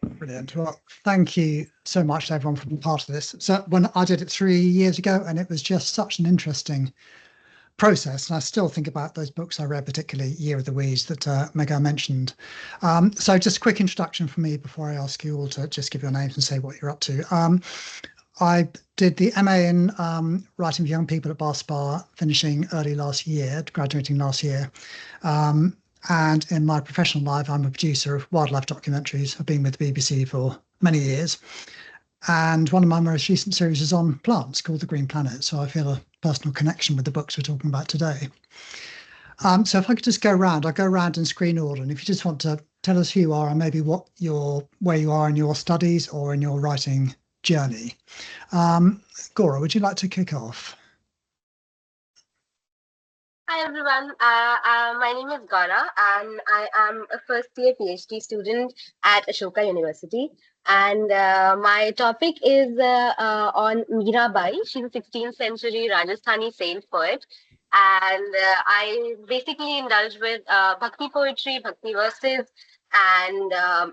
Brilliant. Well, thank you so much to everyone for being part of this. So when I did it 3 years ago, and it was just such an interesting process. And I still think about those books I read, particularly Year of the Weeds that Mega mentioned. So just a quick introduction for me before I ask you all to just give your names and say what you're up to. I did the MA in writing for young people at Bar Spa, finishing early last year, graduating last year. And in my professional life, I'm a producer of wildlife documentaries. I've been with the BBC for many years. And one of my most recent series is on plants called The Green Planet. So I feel a personal connection with the books we're talking about today. So if I could just go around, I'll go around in screen order. And if you just want to tell us who you are and maybe where you are in your studies or in your writing journey. Gora, would you like to kick off? Hi everyone, my name is Gaura and I am a first year PhD student at Ashoka University, and my topic is on Mirabai. She's a 16th century Rajasthani saint poet, and I basically indulge with bhakti poetry, bhakti verses, and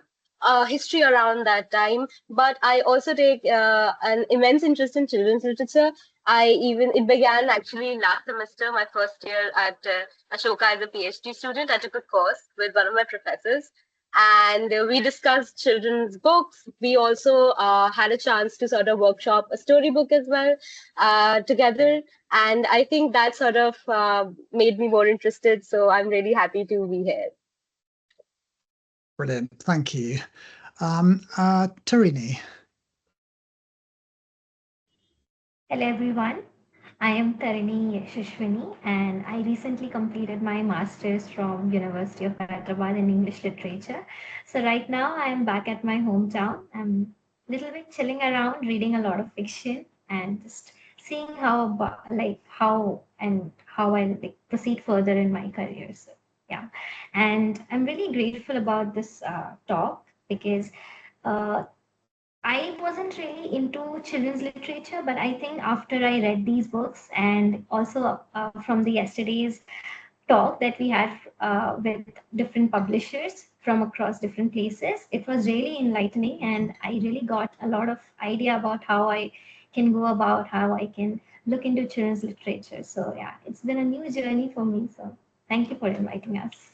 history around that time. But I also take an immense interest in children's literature. It began actually last semester, my first year at Ashoka as a PhD student. I took a course with one of my professors, and we discussed children's books. We also had a chance to sort of workshop a storybook as well together. And I think that sort of made me more interested. So I'm really happy to be here. Brilliant. Thank you. Tarini. Hello everyone, I am Tarini Yashashwini and I recently completed my master's from University of Hyderabad in English Literature. So right now I am back at my hometown. I'm a little bit chilling around, reading a lot of fiction and just seeing how I proceed further in my career. So yeah, and I'm really grateful about this talk because I wasn't really into children's literature, but I think after I read these books and also from the yesterday's talk that we had with different publishers from across different places, it was really enlightening and I really got a lot of idea about how I can go about, how I can look into children's literature. So yeah, it's been a new journey for me. So thank you for inviting us.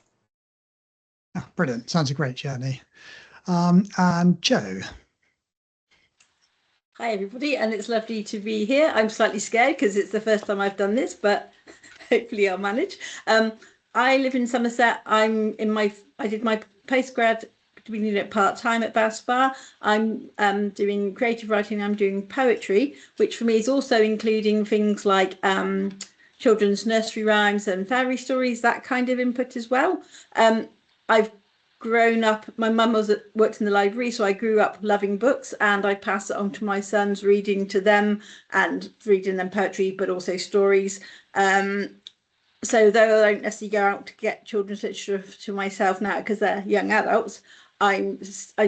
Oh, brilliant. Sounds a great journey. And Joe. Hi everybody, and it's lovely to be here. I'm slightly scared because it's the first time I've done this, but hopefully I'll manage. I live in Somerset. I did my postgrad part-time at BASPA. I'm doing creative writing. I'm doing poetry, which for me is also including things like children's nursery rhymes and fairy stories, that kind of input as well. I've grown up, my mum worked in the library, so I grew up loving books and I pass it on to my sons, reading to them and reading them poetry, but also stories. So though I don't necessarily go out to get children's literature to myself now because they're young adults, I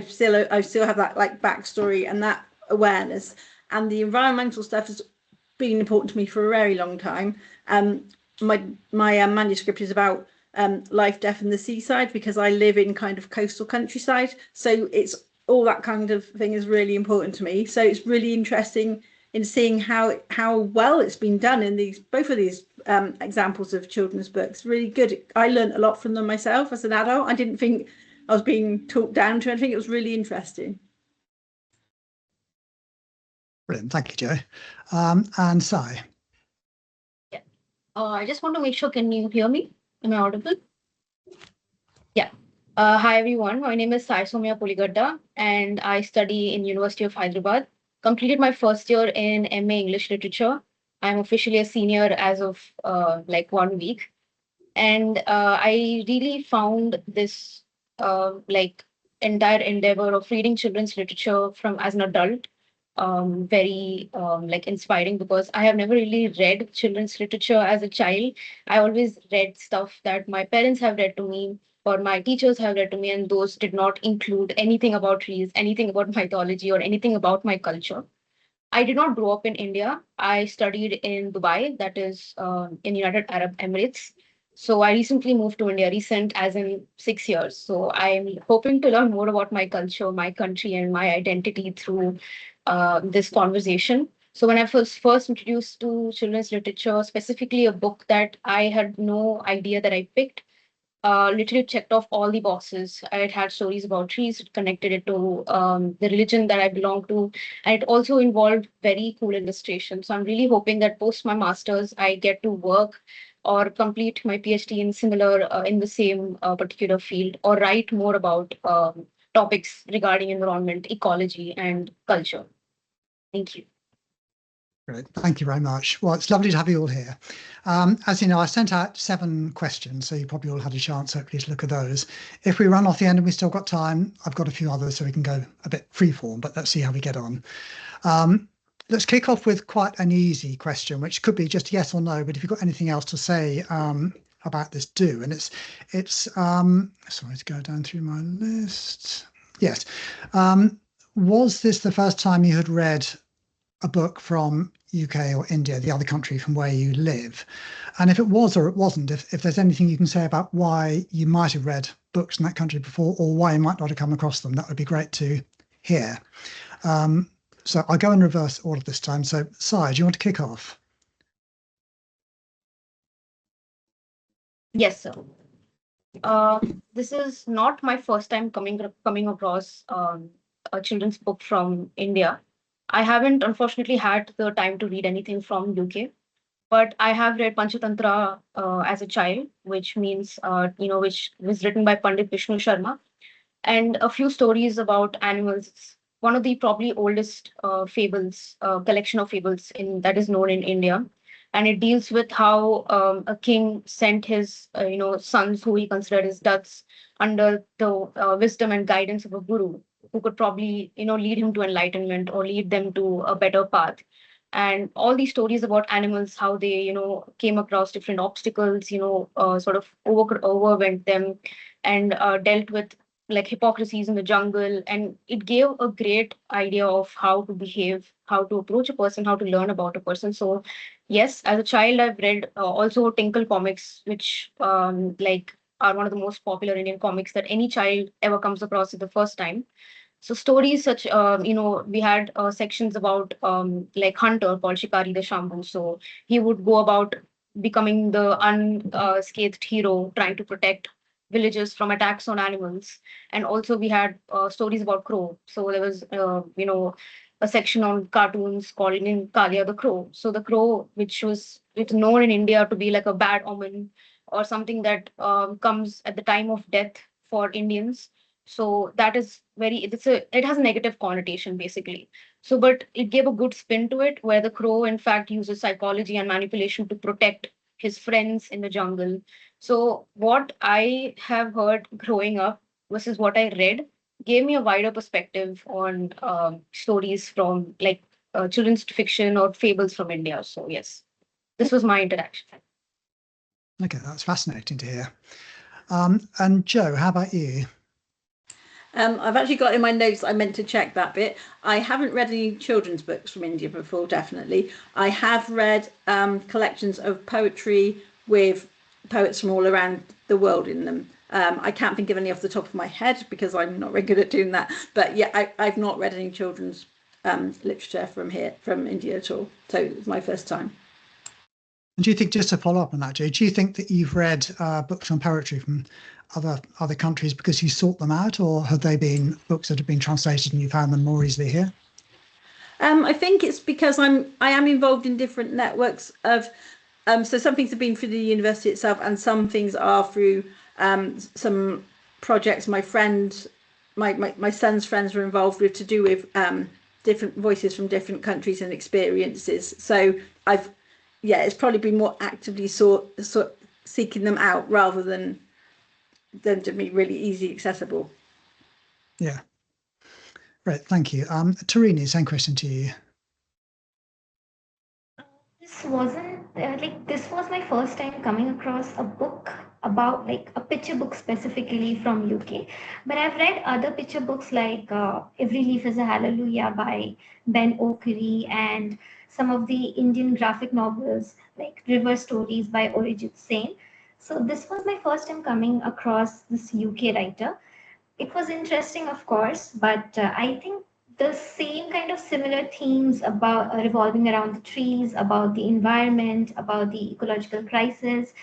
still have that like backstory and that awareness, and the environmental stuff has been important to me for a very long time. My manuscript is about life, death and the seaside because I live in kind of coastal countryside, so it's all that kind of thing is really important to me. So it's really interesting in seeing how well it's been done in both of these examples of children's books. Really good. I learned a lot from them myself as an adult. I didn't think I was being talked down to. I think it was really interesting. Brilliant. Thank you, Joe. And Sai. Yeah. I just want to make sure, can you hear me? Am I audible? Yeah. Hi everyone. My name is Sai Somya Puligadda and I study in University of Hyderabad. Completed my first year in MA English Literature. I'm officially a senior as of like 1 week. And I really found this like entire endeavor of reading children's literature as an adult very like inspiring, because I have never really read children's literature as a child. I always read stuff that my parents have read to me or my teachers have read to me, and those did not include anything about trees, anything about mythology, or anything about my culture. I did not grow up in India. I studied in Dubai, that is in United Arab Emirates. So I recently moved to India, recent as in 6 years. So I'm hoping to learn more about my culture, my country, and my identity through this conversation. So when I was first introduced to children's literature, specifically a book that I had no idea that I picked, literally checked off all the boxes. It had stories about trees, it connected it to the religion that I belong to, and it also involved very cool illustration. So I'm really hoping that post my master's, I get to work or complete my PhD in similar, in the same particular field, or write more about topics regarding environment, ecology, and culture. Thank you. Great, thank you very much. Well, it's lovely to have you all here. As you know, I sent out 7 questions, so you probably all had a chance, hopefully, to look at those. If we run off the end and we still got time, I've got a few others, so we can go a bit freeform, but let's see how we get on. Let's kick off with quite an easy question, which could be just yes or no, but if you've got anything else to say about this, do. And it's sorry to go down through my list. Yes. Was this the first time you had read a book from UK or India, the other country from where you live? And if it was or it wasn't, if there's anything you can say about why you might have read books in that country before or why you might not have come across them, that would be great to hear. So I'll go in reverse order this time. So Sai, do you want to kick off? Yes, sir. This is not my first time coming across a children's book from India. I haven't, unfortunately, had the time to read anything from UK, but I have read Panchatantra as a child, which means, which was written by Pandit Vishnu Sharma, and a few stories about animals. It's one of the probably oldest fables, collection of fables that is known in India, and it deals with how a king sent his, sons, who he considered his duds, under the wisdom and guidance of a guru who could probably, lead him to enlightenment or lead them to a better path. And all these stories about animals, how they, came across different obstacles, sort of overwhelmed them, and dealt with like hypocrisies in the jungle. And it gave a great idea of how to behave, how to approach a person, how to learn about a person. So yes, as a child, I've read also Tinkle comics, which are one of the most popular Indian comics that any child ever comes across for the first time. So stories such, we had sections about like Hunter called Shikari the Shambhu. So he would go about becoming the unscathed hero, trying to protect villages from attacks on animals. And also we had stories about Crow. So there was, a section on cartoons called in Kalia the Crow. So the crow, which was it's known in India to be like a bad omen or something that comes at the time of death for Indians. So that is it has a negative connotation basically. So but it gave a good spin to it, where the crow in fact uses psychology and manipulation to protect his friends in the jungle. So what I have heard growing up versus what I read gave me a wider perspective on stories from like children's fiction or fables from India. So yes, this was my interaction. Okay, that's fascinating to hear. And Joe, how about you? I've actually got in my notes, I meant to check that bit. I haven't read any children's books from India before, definitely. I have read collections of poetry with poets from all around the world in them. I can't think of any off the top of my head because I'm not very good at doing that. But yeah, I've not read any children's literature from India at all. So it's my first time. And do you think, just to follow up on that, Joe, do you think that you've read books on poetry from other countries because you sought them out, or have they been books that have been translated and you found them more easily here? I think it's because I am involved in different networks of so some things have been through the university itself, and some things are through some projects my son's friends were involved with to do with different voices from different countries and experiences. So it's probably been more actively seeking them out rather than to be really easy accessible. Yeah. Right, thank you. Tarini, same question to you. This wasn't this was my first time coming across a book about like a picture book specifically from UK, but I've read other picture books like Every Leaf is a Hallelujah by Ben Okiri, and some of the Indian graphic novels like River Stories by Arijit Singh. So this was my first time coming across this UK writer. It was interesting, of course, but I think the same kind of similar themes about revolving around the trees, about the environment, about the ecological crisis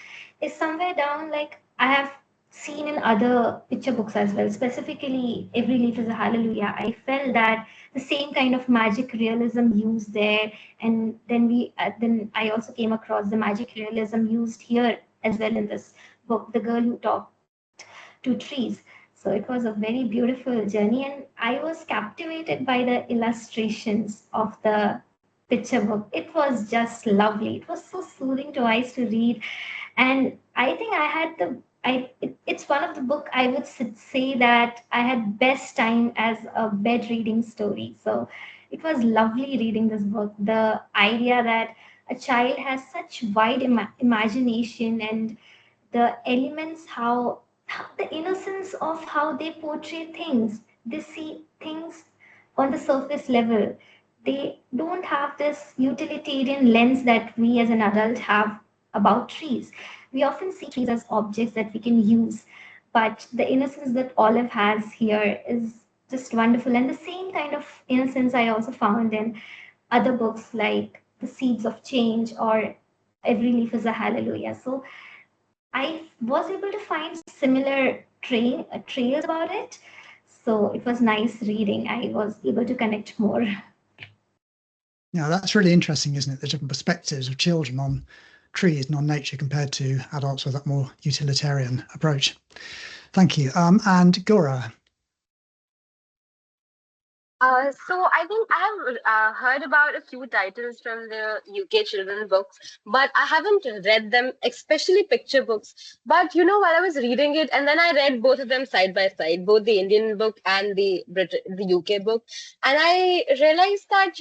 is somewhere down like I have seen in other picture books as well. Specifically, Every Leaf is a Hallelujah. I felt that the same kind of magic realism used there, and then I also came across the magic realism used here as well in this book, The Girl Who Talked to Trees. So it was a very beautiful journey, and I was captivated by the illustrations of the picture book. It was just lovely. It was so soothing to eyes to read, and I think I had the it's one of the book I would say that I had best time as a bed reading story. So it was lovely reading this book. The idea that a child has such wide imagination, and the elements, how the innocence of how they portray things. They see things on the surface level. They don't have this utilitarian lens that we as an adult have about trees. We often see trees as objects that we can use, but the innocence that Olive has here is just wonderful. And the same kind of innocence I also found in other books like The Seeds of Change or Every Leaf is a Hallelujah. So I was able to find similar trails about it. So it was nice reading. I was able to connect more. Yeah, that's really interesting, isn't it? The different perspectives of children on trees and on nature compared to adults with that more utilitarian approach. Thank you. And Gora. So I think I have heard about a few titles from the UK children books, but I haven't read them, especially picture books. But while I was reading it, and then I read both of them side by side, both the Indian book and the UK book, and I realized that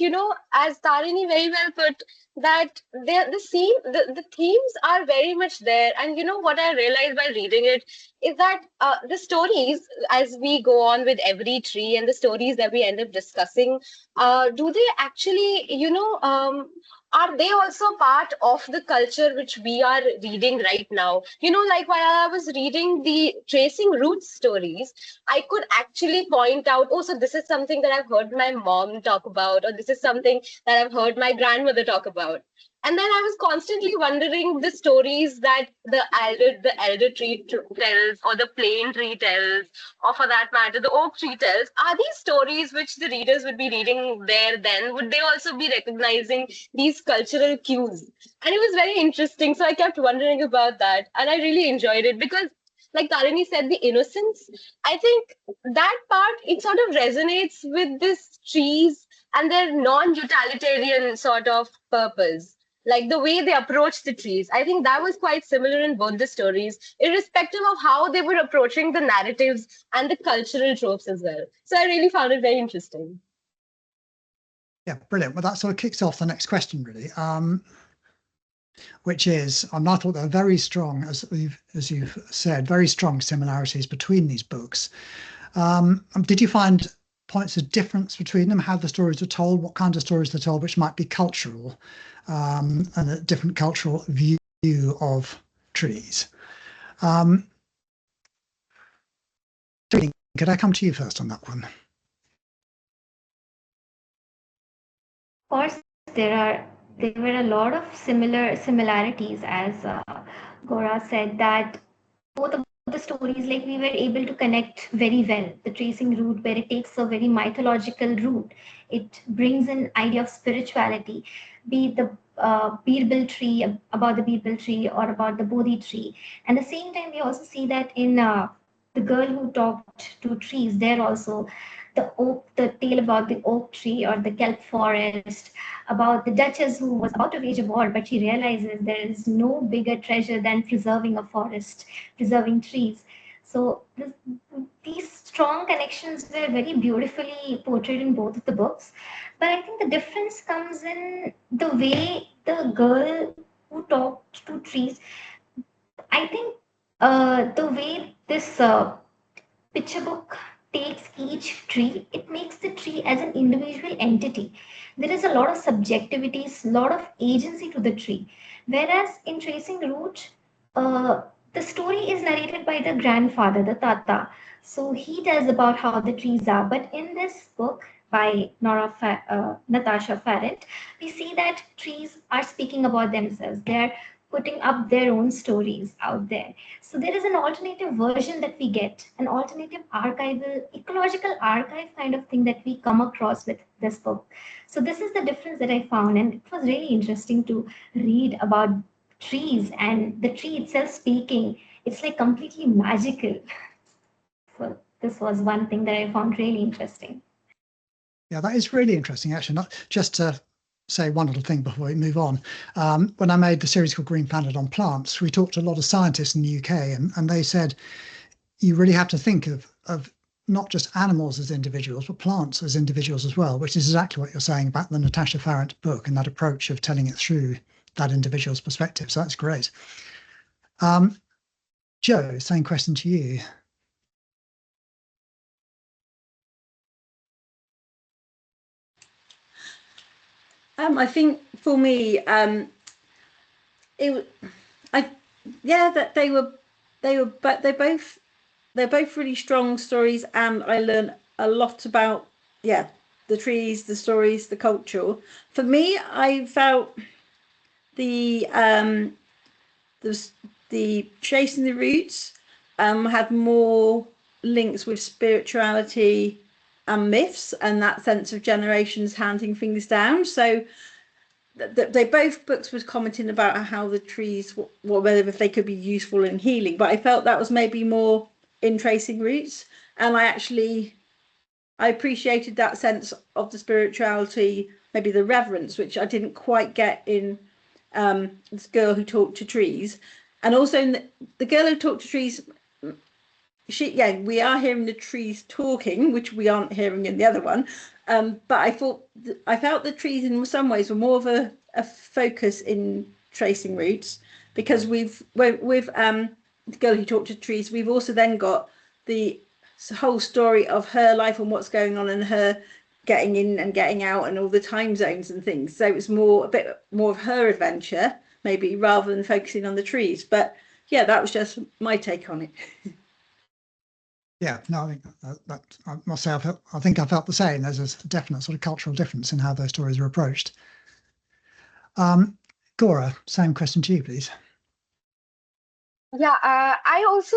as Tarini very well put, that the themes are very much there. And what I realized while reading it is that the stories, as we go on with every tree and the stories that we end up discussing, do they actually, are they also part of the culture which we are reading right now? Like while I was reading the Tracing Roots stories, I could actually point out, oh, so this is something that I've heard my mom talk about, or this is something that I've heard my grandmother talk about. And then I was constantly wondering the stories that the elder tree tells, or the plane tree tells, or for that matter, the oak tree tells. Are these stories which the readers would be reading there then? Would they also be recognizing these cultural cues? And it was very interesting. So I kept wondering about that. And I really enjoyed it because, like Tarini said, the innocence, I think that part, it sort of resonates with this trees and their non-utilitarian sort of purpose, like the way they approach the trees. I think that was quite similar in both the stories, irrespective of how they were approaching the narratives and the cultural tropes as well. So I really found it very interesting. Yeah, brilliant. Well, that sort of kicks off the next question, really, which is, I thought there are very strong, as you've said, very strong similarities between these books. Did you find points of difference between them, how the stories are told, what kind of stories they're told, which might be cultural, and a different cultural view of trees? Could I come to you first on that one? Of course, there were a lot of similarities, as Gora said, that both of the stories, like, we were able to connect very well. The Tracing Route, where it takes a very mythological route, it brings an idea of spirituality, be it the Birbal tree, about the Birbal tree, or about the Bodhi tree. And at the same time, we also see that in The Girl Who Talked to Trees, there also the tale about the oak tree or the kelp forest, about the duchess who was about to wage a war, but she realizes there is no bigger treasure than preserving a forest, preserving trees. So these strong connections were very beautifully portrayed in both of the books. But I think the difference comes in the way The Girl Who Talked to Trees, I think the way this picture book takes each tree, it makes the tree as an individual entity. There is a lot of subjectivity, a lot of agency to the tree. Whereas in Tracing Root, the story is narrated by the grandfather, the Thatha. So he tells about how the trees are. But in this book by Natasha Farrant, we see that trees are speaking about themselves. They're putting up their own stories out there. So there is an alternative version that we get, an alternative archival, ecological archive kind of thing that we come across with this book. So this is the difference that I found, and it was really interesting to read about trees and the tree itself speaking. It's like completely magical. So this was one thing that I found really interesting. Yeah, that is really interesting, actually. Not just to say one little thing before we move on. When I made the series called Green Planet on Plants, we talked to a lot of scientists in the UK, and they said you really have to think of not just animals as individuals, but plants as individuals as well, which is exactly what you're saying about the Natasha Farrant book and that approach of telling it through that individual's perspective. So that's great. Joe, same question to you. I think for me, that they're both really strong stories, and I learned a lot about the trees, the stories, the culture. For me, I felt the Chasing the Roots had more links with spirituality and myths and that sense of generations handing things down. So they both books was commenting about how the trees, whether if they could be useful in healing, but I felt that was maybe more in Tracing Roots, and I appreciated that sense of the spirituality, maybe the reverence, which I didn't quite get in This Girl Who Talked to Trees. And also in the Girl Who Talked to Trees, we are hearing the trees talking, which we aren't hearing in the other one. But I felt the trees in some ways were more of a focus in Tracing Roots, because with The Girl Who Talked to Trees, we've also then got the whole story of her life and what's going on, and her getting in and getting out and all the time zones and things. So it's a bit more of her adventure, maybe, rather than focusing on the trees. But yeah, that was just my take on it. Yeah, no, I think that I must say, I think I felt the same. There's a definite sort of cultural difference in how those stories are approached. Gora, same question to you, please. Yeah, I also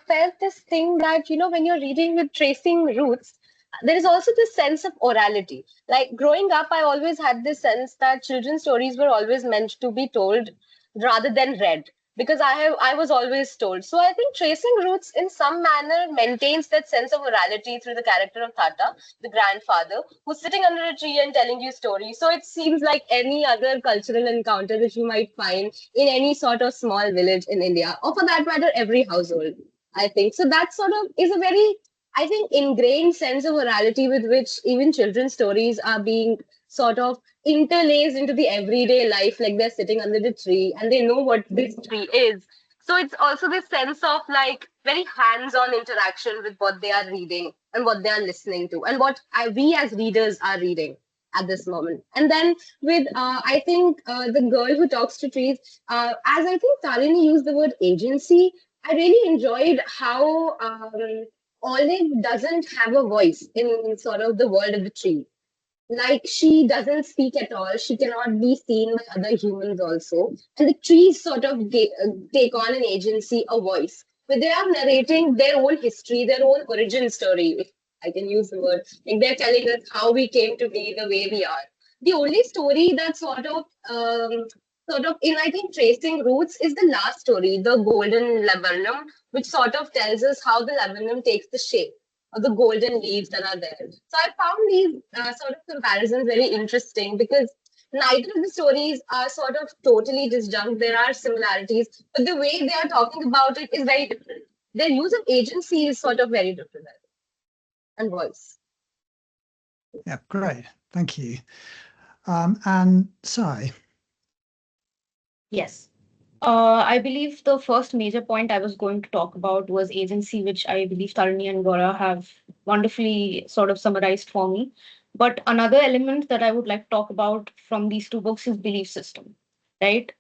felt this thing that, when you're reading with Tracing Roots, there is also this sense of orality. Like growing up, I always had this sense that children's stories were always meant to be told rather than read, because I was always told. So I think Tracing Roots in some manner maintains that sense of orality through the character of Thatha, the grandfather, who's sitting under a tree and telling you stories. So it seems like any other cultural encounter that you might find in any sort of small village in India, or for that matter, every household, I think. So that sort of is a very, I think, ingrained sense of orality with which even children's stories are being sort of interlaced into the everyday life, like they're sitting under the tree and they know what this tree is. So it's also this sense of like very hands-on interaction with what they are reading and what they are listening to, and what we as readers are reading at this moment. And then with I think The Girl Who Talks to Trees, as I think Tarini used the word agency, I really enjoyed how Olive doesn't have a voice in sort of the world of the tree. Like she doesn't speak at all. She cannot be seen by other humans also. And the trees sort of take on an agency, a voice, where they are narrating their own history, their own origin story, if I can use the word. Like they're telling us how we came to be the way we are. The only story that sort of in, I think, Tracing Roots is the last story, the Golden Laburnum, which sort of tells us how the laburnum takes the shape of the golden leaves that are there. So I found these sort of comparisons very interesting, because neither of the stories are sort of totally disjunct. There are similarities, but the way they are talking about it is very different. Their use of agency is sort of very different, and voice. Yeah, great. Thank you. And Sai. Yes. I believe the first major point I was going to talk about was agency, which I believe Tarini and Gora have wonderfully sort of summarized for me. But another element that I would like to talk about from these two books is belief system. right?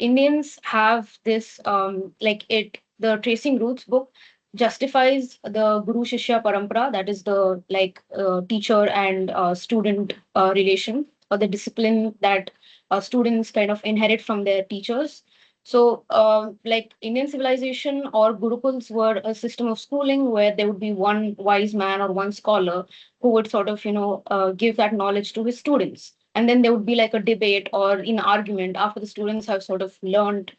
Indians have this the Tracing Roots book justifies the Guru Shishya Parampara, that is the teacher and student relation, or the discipline that students kind of inherit from their teachers. So, like Indian civilization or Gurukuls were a system of schooling where there would be one wise man or one scholar who would sort of, give that knowledge to his students. And then there would be like a debate or an argument after the students have sort of learned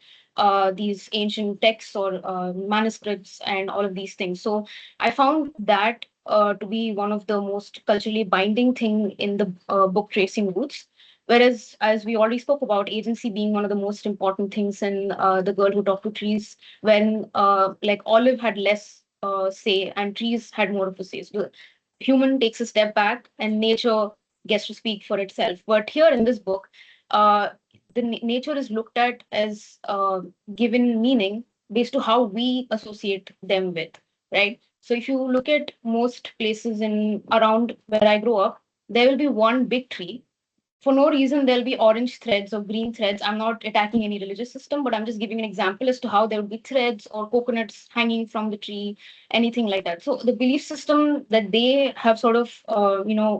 these ancient texts or manuscripts and all of these things. So I found that to be one of the most culturally binding thing in the book Tracing Roots. Whereas, as we already spoke about, agency being one of the most important things in The Girl Who Talked to Trees, when like Olive had less say and trees had more of a say. So the human takes a step back and nature gets to speak for itself. But here in this book, nature is looked at as given meaning based to how we associate them with, right? So if you look at most places in around where I grew up, there will be one big tree. For no reason there'll be orange threads or green threads. I'm not attacking any religious system, but I'm just giving an example as to how there would be threads or coconuts hanging from the tree, anything like that. So the belief system that they have sort of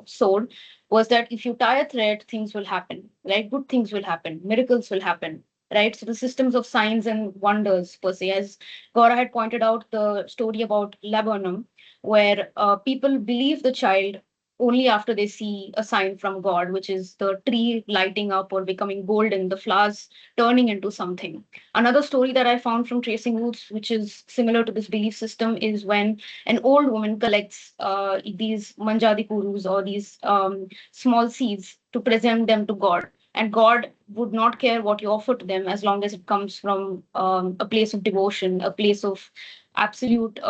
sold was that if you tie a thread, things will happen, right? Good things will happen, miracles will happen, right? So the systems of signs and wonders per se, as Gaura had pointed out, the story about laburnum, where people believe the child only after they see a sign from God, which is the tree lighting up or becoming golden, the flowers turning into something. Another story that I found from Tracing Roots, which is similar to this belief system, is when an old woman collects these manjadi purus or these small seeds to present them to God. And God would not care what you offer to them as long as it comes from a place of devotion, a place of absolute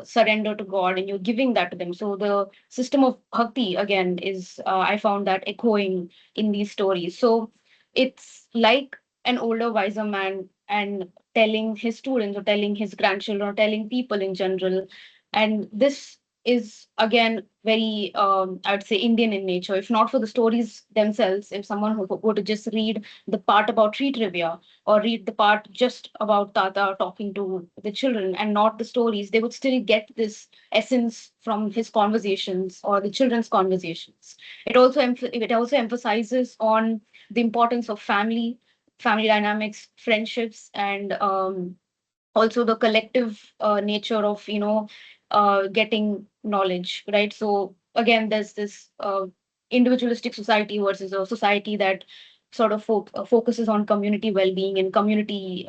surrender to God, and you're giving that to them. So the system of bhakti again is I found that echoing in these stories. So it's like an older wiser man and telling his students or telling his grandchildren or telling people in general. And this is again very I would say Indian in nature. If not for the stories themselves, if someone who were to just read the part about tree trivia or read the part just about Thatha talking to the children and not the stories, they would still get this essence from his conversations or the children's conversations. It also emphasizes on the importance of family dynamics, friendships, and also the collective nature of getting knowledge, right? So again, there's this individualistic society versus a society that sort of focuses on community well-being and community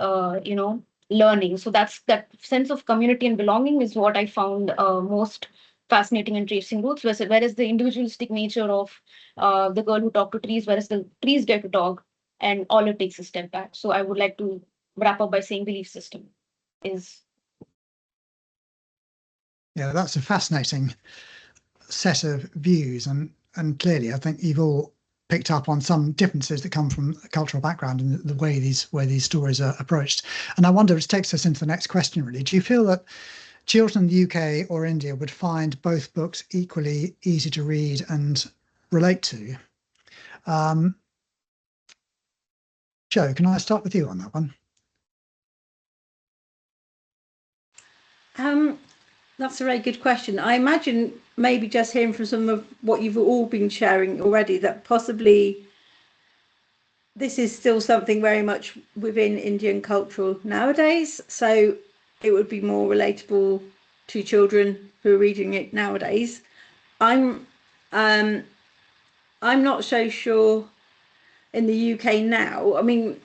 learning. So that's that sense of community and belonging is what I found most fascinating in Tracing Roots, whereas the individualistic nature of The Girl Who Talked to Trees, whereas the trees dare to talk and all it takes a step back. So I would like to wrap up by saying belief system is. Yeah, that's a fascinating set of views, and clearly I think you've all picked up on some differences that come from a cultural background and the way these stories are approached. And I wonder, which takes us into the next question really, do you feel that children in the UK or India would find both books equally easy to read and relate to? Joe, can I start with you on that one? That's a very good question. I imagine maybe just hearing from some of what you've all been sharing already, that possibly this is still something very much within Indian culture nowadays. So it would be more relatable to children who are reading it nowadays. I'm not so sure in the UK now. I mean,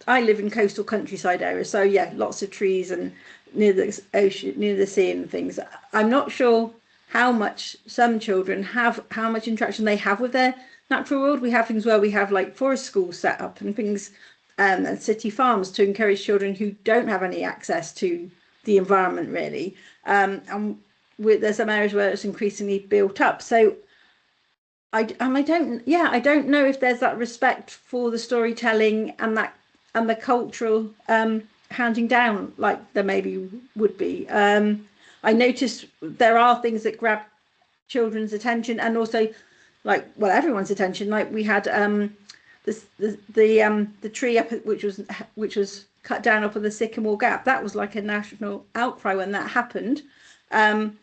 I live in coastal countryside areas, so yeah, lots of trees and near the ocean, near the sea and things. I'm not sure how much some children have, how much interaction they have with their natural world. We have things where we have like forest schools set up and things, and city farms to encourage children who don't have any access to the environment really. And there's some areas where it's increasingly built up. So I don't know if there's that respect for the storytelling and the cultural handing down like there maybe would be. I noticed there are things that grab children's attention and also like, well, everyone's attention. Like we had the tree up which was cut down off of the Sycamore Gap. That was like a national outcry when that happened. But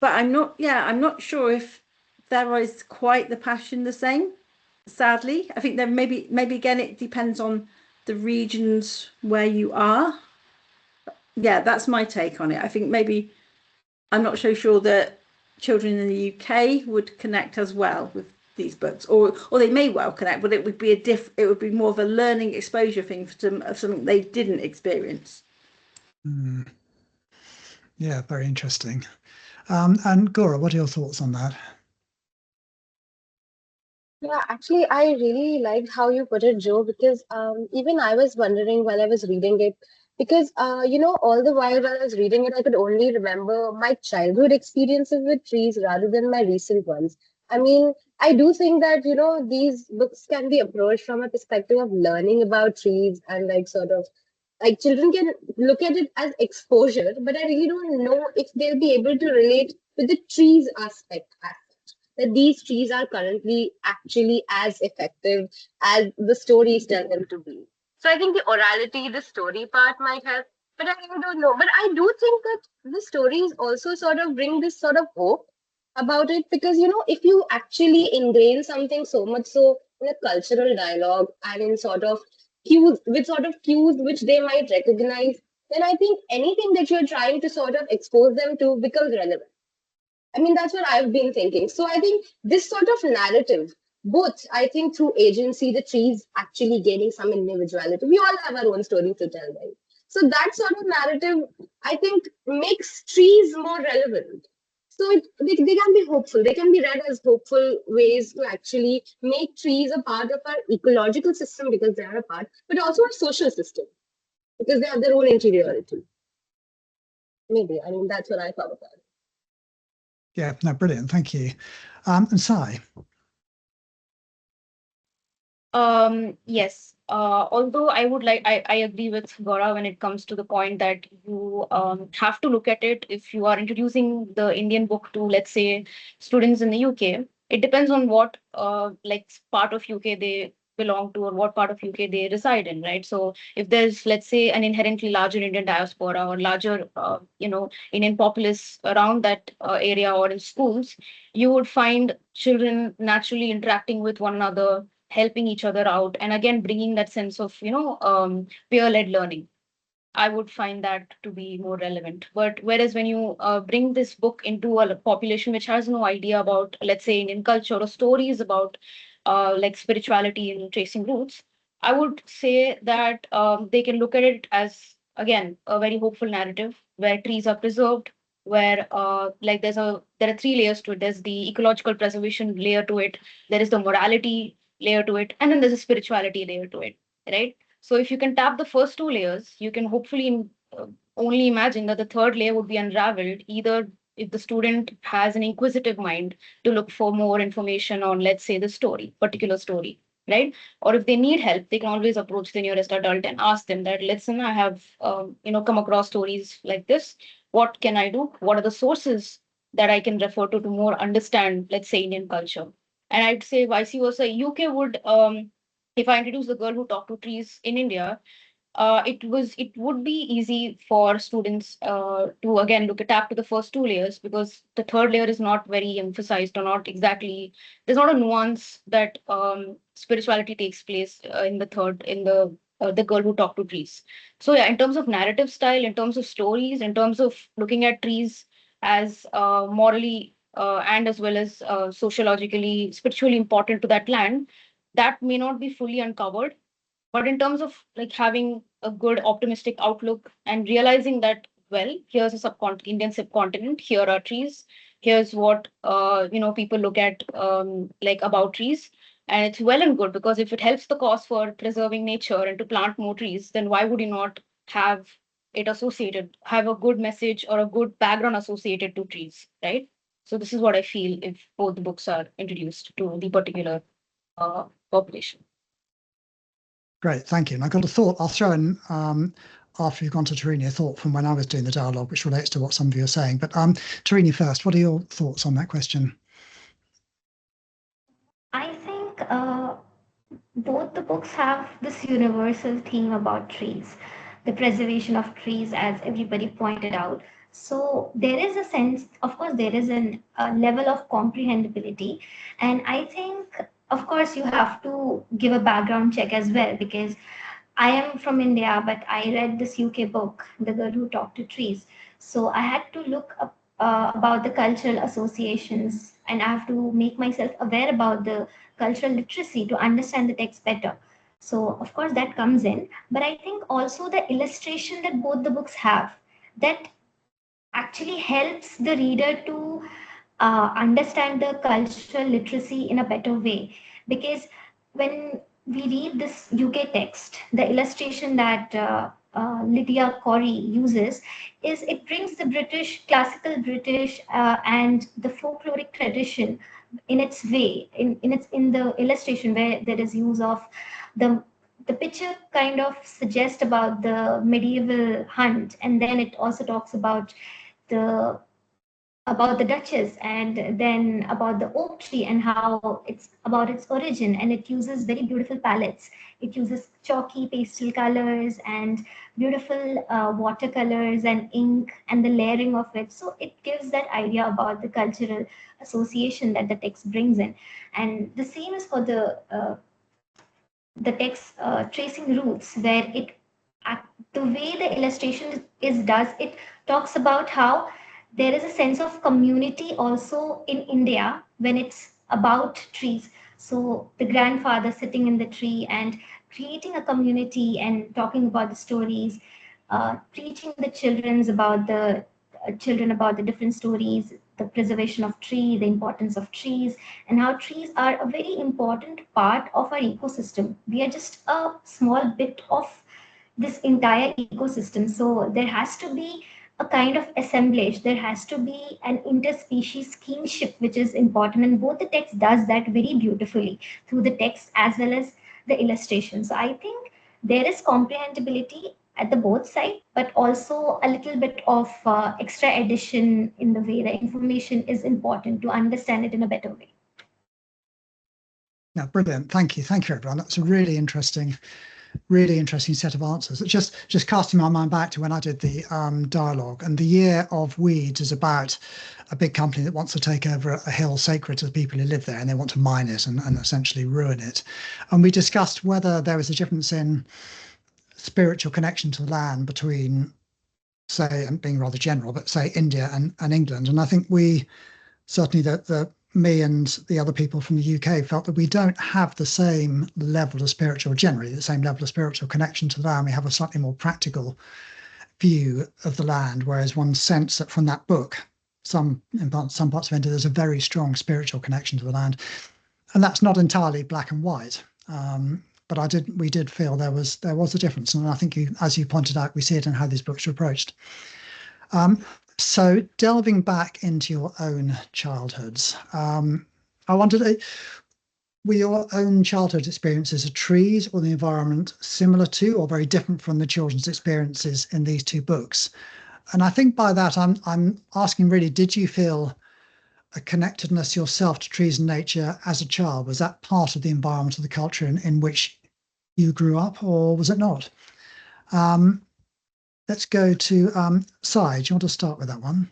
I'm not sure if there is quite the passion the same. Sadly, I think there maybe again it depends on the regions where you are. Yeah, that's my take on it. I think maybe I'm not so sure that children in the UK would connect as well with these books, or they may well connect, but it would be more of a learning exposure thing for them of something they didn't experience. Yeah, very interesting. And Gora, what are your thoughts on that? Yeah, actually, I really liked how you put it, Joe, because even I was wondering while I was reading it, because all the while I was reading it, I could only remember my childhood experiences with trees rather than my recent ones. I mean, I do think that, these books can be approached from a perspective of learning about trees and like sort of like children can look at it as exposure, but I really don't know if they'll be able to relate with the trees aspect that these trees are currently actually as effective as the stories tell them to be. So I think the orality, the story part might help, but I really don't know. But I do think that the stories also sort of bring this sort of hope about it because, if you actually ingrain something so much so in a cultural dialogue and in sort of cues which they might recognize, then I think anything that you're trying to sort of expose them to becomes relevant. I mean, that's what I've been thinking. So I think this sort of narrative, both, I think through agency, the trees actually gaining some individuality. We all have our own stories to tell, right? So that sort of narrative, I think, makes trees more relevant. So they can be hopeful. They can be read as hopeful ways to actually make trees a part of our ecological system because they are a part, but also a social system because they have their own interiority. Maybe. I mean, that's what I thought about it. Yeah, no, brilliant. Thank you. And Sai. Yes. Although I agree with Gaura when it comes to the point that you have to look at it if you are introducing the Indian book to, let's say, students in the UK. It depends on what like part of UK they belong to or what part of UK they reside in, right? So if there's, let's say, an inherently larger Indian diaspora or larger, Indian populace around that area or in schools, you would find children naturally interacting with one another, helping each other out, and again bringing that sense of peer-led learning. I would find that to be more relevant. But whereas when you bring this book into a population which has no idea about, let's say, Indian culture or stories about like spirituality and tracing roots, I would say that they can look at it as, again, a very hopeful narrative where trees are preserved, where like there are three layers to it. There's the ecological preservation layer to it, there is the morality layer to it, and then there's a spirituality layer to it, right? So if you can tap the first two layers, you can hopefully only imagine that the third layer would be unraveled, either if the student has an inquisitive mind to look for more information on, let's say, the particular story, right? Or if they need help, they can always approach the nearest adult and ask them that, listen, I have, come across stories like this. What can I do? What are the sources that I can refer to more understand, let's say, Indian culture? And I'd say vice versa. UK would, if I introduce the girl who talked to trees in India, it would be easy for students to again tap to the first two layers because the third layer is not very emphasized or not exactly. There's not a nuance that spirituality takes place in the girl who talked to trees. So yeah, in terms of narrative style, in terms of stories, in terms of looking at trees as morally and as well as sociologically, spiritually important to that land, that may not be fully uncovered. But in terms of like having a good optimistic outlook and realizing that, well, here's a Indian subcontinent, here are trees, here's what people look at like about trees. And it's well and good because if it helps the cause for preserving nature and to plant more trees, then why would you not have it associated, have a good message or a good background associated to trees, right? So this is what I feel if both books are introduced to the particular population. Great, thank you. And I've got a thought I'll throw in after you've gone to Tarini, a thought from when I was doing the dialogue, which relates to what some of you are saying. But Tarini first, what are your thoughts on that question? I think Both the books have this universal theme about trees, the preservation of trees, as everybody pointed out. So there is a sense, of course, there is a level of comprehensibility. And I think, of course, you have to give a background check as well, because I am from India, but I read this UK book, The Girl Who Talked to Trees. So I had to look up about the cultural associations, and I have to make myself aware about the cultural literacy to understand the text better. So, of course, that comes in. But I think also the illustration that both the books have, that actually helps the reader to understand the cultural literacy in a better way. Because when we read this UK text, the illustration that Lydia Corry uses is it brings the British, classical British, and the folkloric tradition in its way, in the illustration where there is use of the the picture kind of suggests about the medieval hunt, and then it also talks the about the Duchess, and then about the oak tree and how it's about its origin. And it uses very beautiful palettes. It uses chalky pastel colors and beautiful watercolors and ink and the layering of it. So it gives that idea about the cultural association that the text brings in. And the same is for the text tracing roots, where the way the illustration is does, it talks about how there is a sense of community also in India when it's about trees. So the grandfather sitting in the tree and creating a community and talking about the stories, teaching the children about the different stories, the preservation of tree, the importance of trees, and how trees are a very important part of our ecosystem. We are just a small bit of this entire ecosystem. So there has to be a kind of assemblage, there has to be an interspecies kinship, which is important. And both the text does that very beautifully through the text as well as the illustration. So I think there is comprehensibility at the both side, but also a little bit of extra addition in the way the information is important to understand it in a better way. Yeah, brilliant. Thank you. Thank you, everyone. That's a really interesting set of answers. It's just casting my mind back to when I did the dialogue, and the Year of Weeds is about a big company that wants to take over a hill sacred to the people who live there, and they want to mine it and essentially ruin it. And we discussed whether there was a difference in spiritual connection to the land between, say, and being rather general, but say India and England. And I think we certainly me and the other people from the UK felt that we don't have the same level of generally the same level of spiritual connection to the land. We have a slightly more practical view of the land, whereas one sense that from that book, some parts of India, there's a very strong spiritual connection to the land. And that's not entirely black and white. But we did feel there was a difference. And I think as you pointed out, we see it in how these books are approached. So delving back into your own childhoods, I wondered, were your own childhood experiences of trees or the environment similar to or very different from the children's experiences in these two books? And I think by that, I'm asking really, did you feel a connectedness yourself to trees and nature as a child? Was that part of the environment of the culture in which you grew up, or was it not? Let's go to Sai. Do you want to start with that one?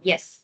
Yes.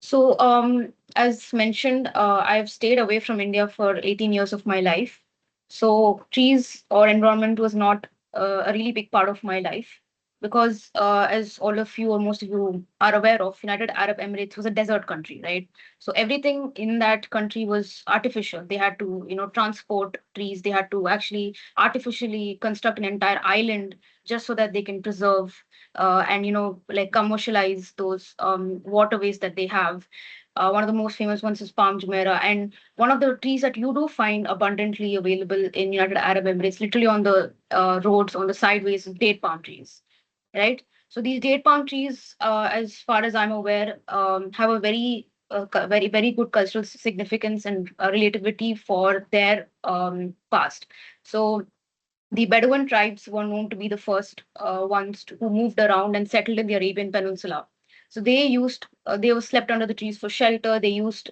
So, as mentioned, I've stayed away from India for 18 years of my life. So, trees or environment was not a really big part of my life because, as all of you or most of you are aware of, United Arab Emirates was a desert country, right? So, everything in that country was artificial. They had to, transport trees. They had to actually artificially construct an entire island just so that they can preserve and like commercialize those waterways that they have. One of the most famous ones is Palm Jumeirah, and one of the trees that you do find abundantly available in United Arab Emirates, literally on the roads, on the sideways, is date palm trees, right? So these date palm trees, as far as I'm aware, have a very good cultural significance and relativity for their past. So the Bedouin tribes were known to be the first ones who moved around and settled in the Arabian Peninsula. So they were slept under the trees for shelter. They used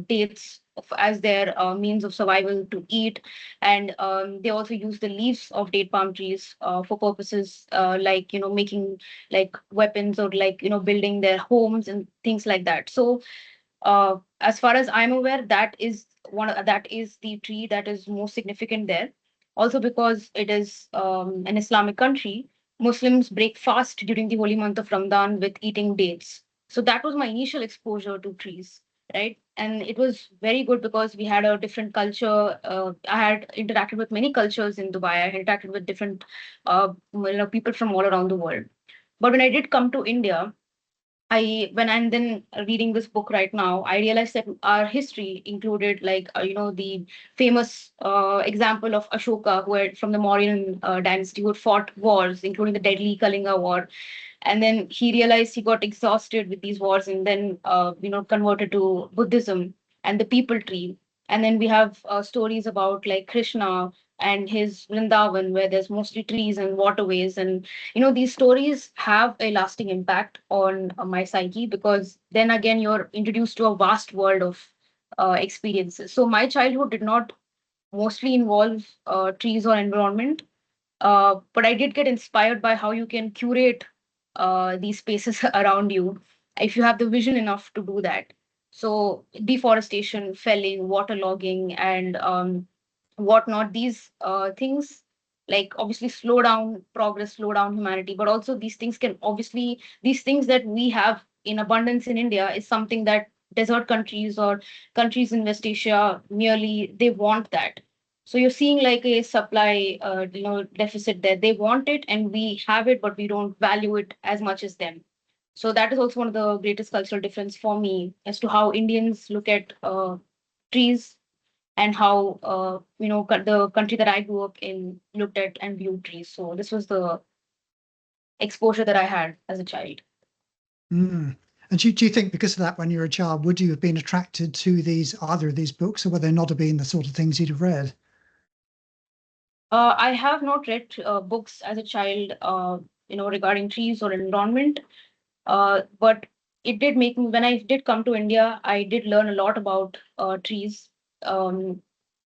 dates as their means of survival to eat, and they also used the leaves of date palm trees for purposes like making like weapons, or like building their homes and things like that. So as far as I'm aware, that is the tree that is most significant there. Also, because it is an Islamic country, Muslims break fast during the holy month of Ramadan with eating dates. So that was my initial exposure to trees, right? And it was very good because we had a different culture. I had interacted with many cultures in Dubai. I had interacted with different, people from all around the world. But when I did come to India, when I'm then reading this book right now, I realized that our history included like the famous example of Ashoka, who had from the Mauryan dynasty, who had fought wars, including the deadly Kalinga War, and then he realized he got exhausted with these wars, and then converted to Buddhism and the people tree. And then we have stories about like Krishna and his Vrindavan, where there's mostly trees and waterways, and these stories have a lasting impact on my psyche, because then again you're introduced to a vast world of experiences. So my childhood did not mostly involve trees or environment, but I did get inspired by how you can curate these spaces around you if you have the vision enough to do that. So deforestation, felling, waterlogging, and whatnot, these things like obviously slow down progress, slow down humanity, but also these things that we have in abundance in India is something that desert countries or countries in West Asia merely they want that. So you're seeing like a supply deficit there. They want it and we have it, but we don't value it as much as them. So that is also one of the greatest cultural difference for me as to how Indians look at trees, and how the country that I grew up in looked at and viewed trees. So this was the exposure that I had as a child. Mm. And do you think because of that, when you were a child, would you have been attracted to either of these books, or would they not have been the sort of things you'd have read? I have not read books as a child, regarding trees or environment. But it did make me, when I did come to India, I did learn a lot about trees, um,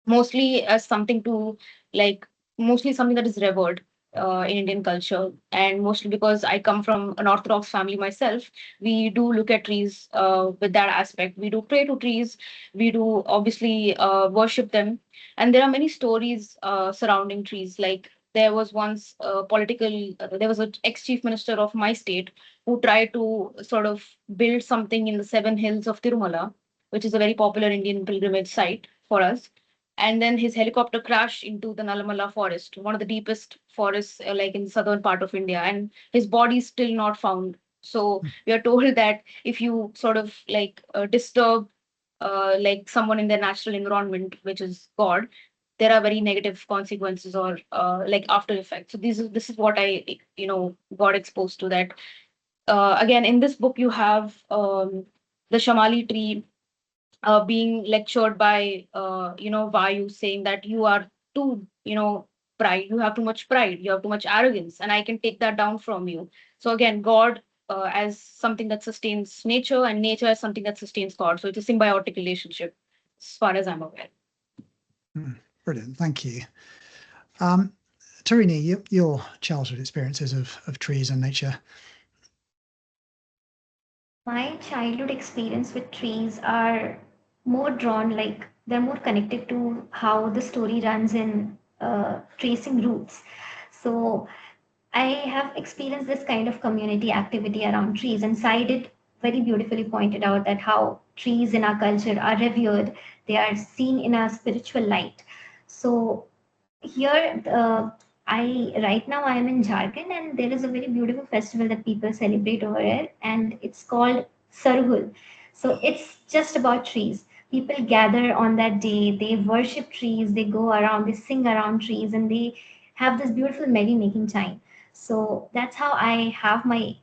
mostly as something to like, mostly something that is revered in Indian culture. And mostly because I come from an Orthodox family myself, we do look at trees with that aspect. We do pray to trees, we do obviously worship them. And there are many stories surrounding trees. Like there was an ex-chief minister of my state who tried to sort of build something in the seven hills of Tirumala, which is a very popular Indian pilgrimage site for us. And then his helicopter crashed into the Nalamala forest, one of the deepest forests like in the southern part of India, and his body is still not found. So we are told that if you sort of like disturb like someone in their natural environment, which is God, there are very negative consequences or like after effects. So this is what I got exposed to. That again in this book you have the Shamali tree being lectured by Vayu, saying that you are too pride, you have too much pride, you have too much arrogance, and I can take that down from you. So again, God as something that sustains nature, and nature as something that sustains God. So it's a symbiotic relationship, as far as I'm aware. Brilliant, thank you. Tarini, your childhood experiences of trees and nature. My childhood experience with trees are more drawn, like they're more connected to how the story runs in tracing roots. So I have experienced this kind of community activity around trees, and Sai did very beautifully pointed out that how trees in our culture are revered, they are seen in a spiritual light. So here, I right now I am in Jharkhand, and there is a very beautiful festival that people celebrate over here, and it's called Sarhul. So it's just about trees. People gather on that day, they worship trees, they go around, they sing around trees, and they have this beautiful merry-making time. So that's how I have my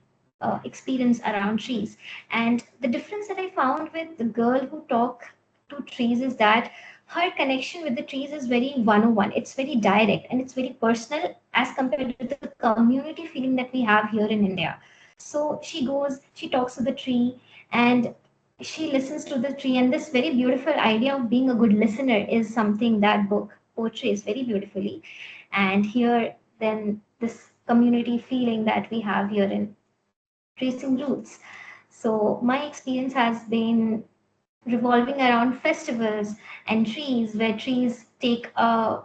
experience around trees. And the difference that I found with the girl who talk to trees is that her connection with the trees is very one-on-one. It's very direct and it's very personal as compared to the community feeling that we have here in India. So she goes, she talks to the tree, and she listens to the tree. And this very beautiful idea of being a good listener is something that book portrays very beautifully. And here, then, this community feeling that we have here in tracing roots. So my experience has been revolving around festivals and trees, where trees take a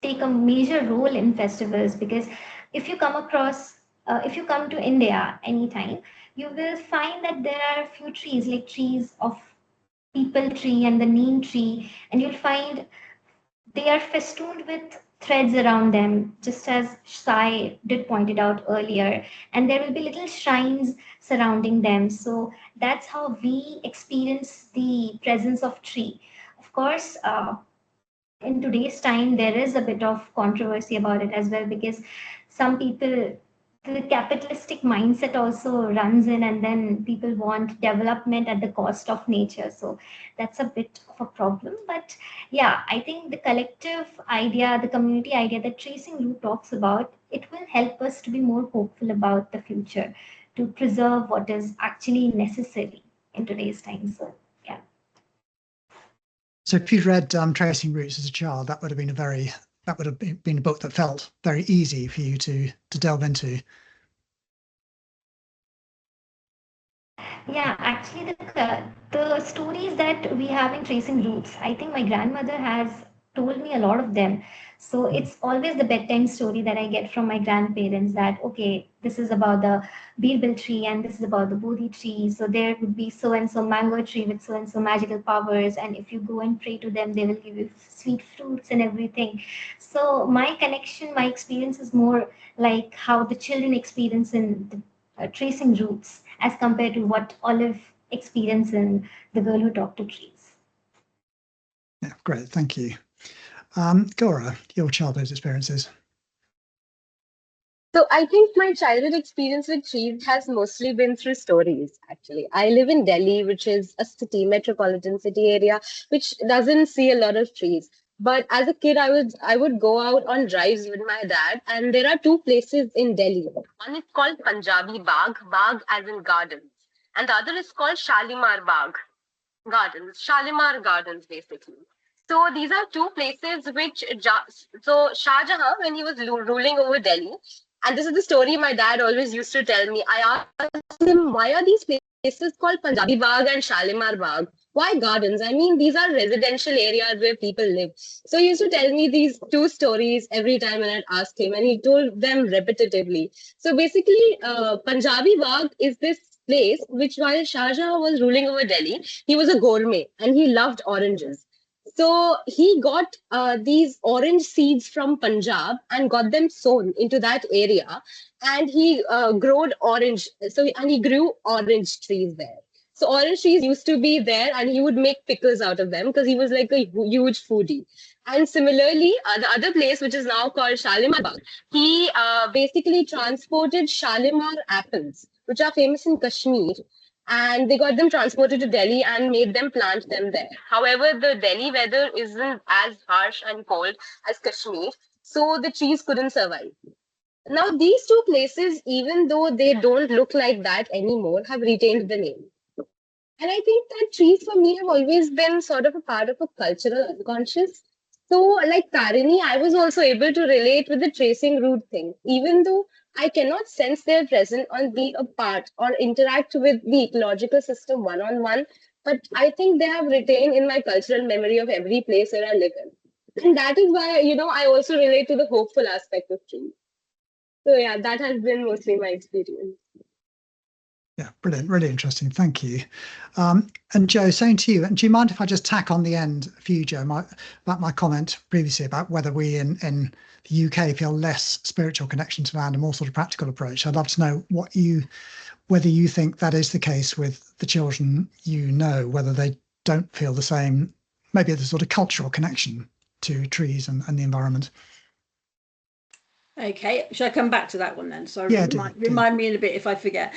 major role in festivals. Because if you come across if you come to India anytime, you will find that there are a few trees, like trees of people tree and the neem tree, and you'll find they are festooned with threads around them, just as Sai did pointed out earlier, and there will be little shrines surrounding them. So that's how we experience the presence of tree. Of course, in today's time, there is a bit of controversy about it as well, because some people, the capitalistic mindset also runs in, and then people want development at the cost of nature. So that's a bit of a problem. But yeah, I think the collective idea, the community idea that Tracing Root talks about, it will help us to be more hopeful about the future, to preserve what is actually necessary in today's time. So yeah. So if you'd read Tracing Roots as a child, that would have been a book that felt very easy for you to delve into. Yeah, actually, the stories that we have in Tracing Roots, I think my grandmother has told me a lot of them. So it's always the bedtime story that I get from my grandparents, that, okay, this is about the Birbal tree and this is about the Bodhi tree. So there would be so and so mango tree with so and so magical powers. And if you go and pray to them, they will give you sweet fruits and everything. So my connection, my experience is more like how the children experience in the Tracing Roots, as compared to what Olive experienced in The Girl Who Talked to Trees. Yeah, great, thank you. Gora, your childhood experiences. So I think my childhood experience with trees has mostly been through stories, actually. I live in Delhi, which is a city, metropolitan city area, which doesn't see a lot of trees. But as a kid, I would go out on drives with my dad, and there are two places in Delhi. One is called Punjabi Bagh as in gardens, and the other is called Shalimar Bagh, gardens, Shalimar Gardens, basically. So these are two places which, so Shah Jahan, when he was ruling over Delhi, and this is the story my dad always used to tell me. I asked him, why are these places called Punjabi Bagh and Shalimar Bagh? Why gardens? I mean, these are residential areas where people live. So he used to tell me these two stories every time when I'd ask him, and he told them repetitively. So basically, Punjabi Bagh is this place which, while Shah Jahan was ruling over Delhi, he was a gourmet and he loved oranges. So he got these orange seeds from Punjab and got them sown into that area, and he growed orange. And he grew orange trees there. So orange trees used to be there, and he would make pickles out of them because he was like a huge foodie. And similarly, the other place, which is now called Shalimar Bagh, he basically transported Shalimar apples, which are famous in Kashmir, and they got them transported to Delhi and made them plant them there. However, the Delhi weather isn't as harsh and cold as Kashmir, so the trees couldn't survive. Now, these two places, even though they don't look like that anymore, have retained the name. And I think that trees for me have always been sort of a part of a cultural unconscious. So, like Tarini, I was also able to relate with the tracing root thing, even though I cannot sense their presence or be a part or interact with the ecological system one on one. But I think they have retained in my cultural memory of every place where I live in. And that is why, I also relate to the hopeful aspect of trees. So, yeah, that has been mostly my experience. Yeah, brilliant, really interesting. Thank you. And Joe, same to you. And do you mind if I just tack on the end for you, Joe, about my comment previously about whether we in the UK feel less spiritual connection to land, a more sort of practical approach? I'd love to know whether you think that is the case with the children you know, whether they don't feel the same, maybe the sort of cultural connection to trees and the environment. Okay, shall I come back to that one then? Sorry, yeah, remind me in a bit if I forget.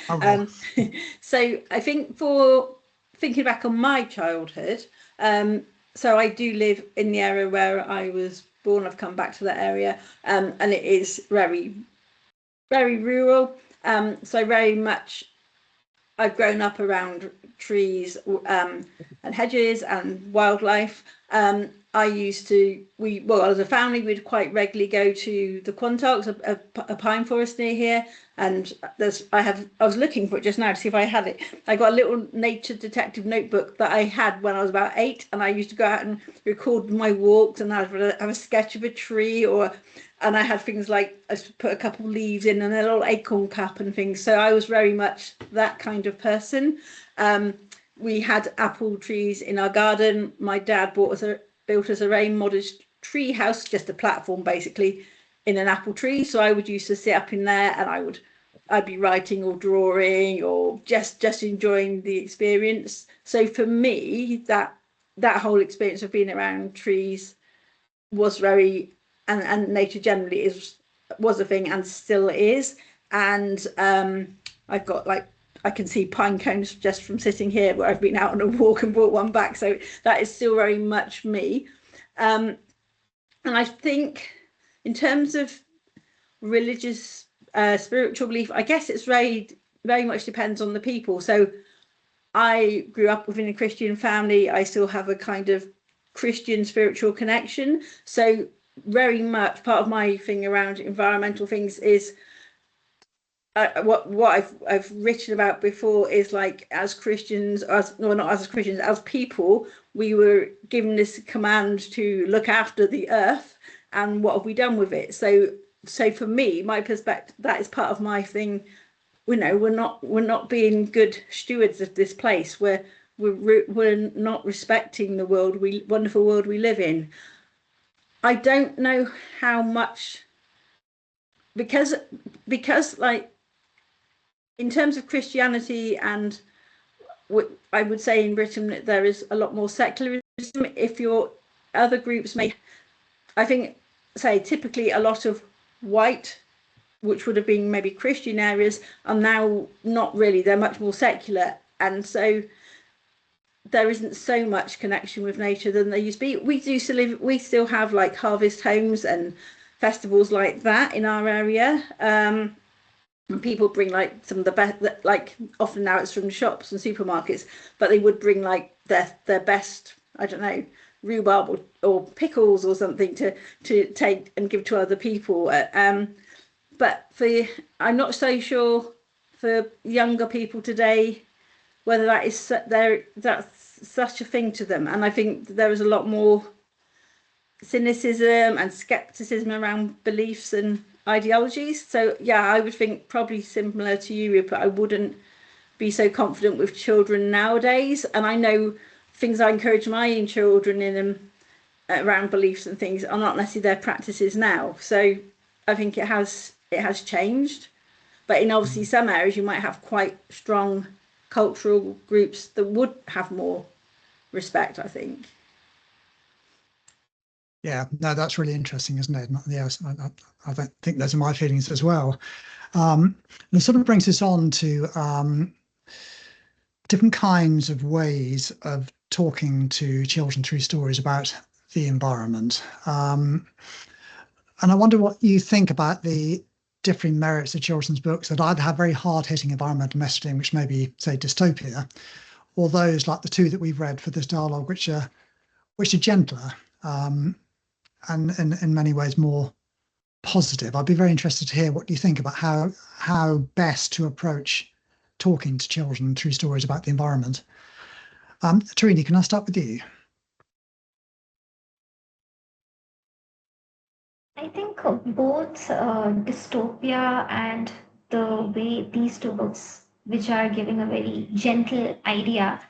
So I think for thinking back on my childhood, so I do live in the area where I was born. I've come back to that area, and it is very, very rural. So very much I've grown up around trees and hedges and wildlife. I used to, as a family, we'd quite regularly go to the Quantocks, a pine forest near here. And I was looking for it just now to see if I had it. I got a little nature detective notebook that I had when I was about 8, and I used to go out and record my walks, and I'd have a sketch of a tree, and I had things like I put a couple of leaves in and a little acorn cap and things. So I was very much that kind of person. We had apple trees in our garden. My dad built us a very modest tree house, just a platform basically, in an apple tree. So I would used to sit up in there, and I'd be writing or drawing or just enjoying the experience. So for me, that whole experience of being around trees was very, and nature generally was a thing and still is. And I've got I can see pine cones just from sitting here where I've been out on a walk and brought one back. So that is still very much me. And I think in terms of religious, spiritual belief, I guess it's very, very much depends on the people. So I grew up within a Christian family. I still have a kind of Christian spiritual connection. So very much part of my thing around environmental things is what I've written about before is like, as Christians, not as Christians, as people, we were given this command to look after the earth, and what have we done with it? So for me, my perspective, that is part of my thing. We're not being good stewards of this place. We're not respecting the wonderful world we live in. I don't know how much, because like, in terms of Christianity, and I would say in Britain that there is a lot more secularism. If your other groups I think, say typically a lot of white, which would have been maybe Christian areas, are now not really. They're much more secular, and so there isn't so much connection with nature than there used to be. We still have like harvest homes and festivals like that in our area. And people bring like some of the best, like often now it's from shops and supermarkets, but they would bring like their best, I don't know, rhubarb or pickles or something to take and give to other people. But I'm not so sure for younger people today whether that's such a thing to them. And I think there is a lot more cynicism and skepticism around beliefs and ideologies. So yeah, I would think probably similar to you, but I wouldn't be so confident with children nowadays. And I know things I encourage my own children in them around beliefs and things are not necessarily their practices now. So I think it has changed. But in obviously some areas you might have quite strong cultural groups that would have more respect, I think. Yeah, no, that's really interesting, isn't it? Yes, I think those are my feelings as well. And it sort of brings us on to different kinds of ways of talking to children through stories about the environment. And I wonder what you think about the differing merits of children's books that either have very hard-hitting environmental messaging, which may be, say, dystopia, or those like the two that we've read for this dialogue, which are gentler. And in many ways more positive. I'd be very interested to hear what you think about how best to approach talking to children through stories about the environment. Tarini, can I start with you? I think both dystopia and the way these two books, which are giving a very gentle idea,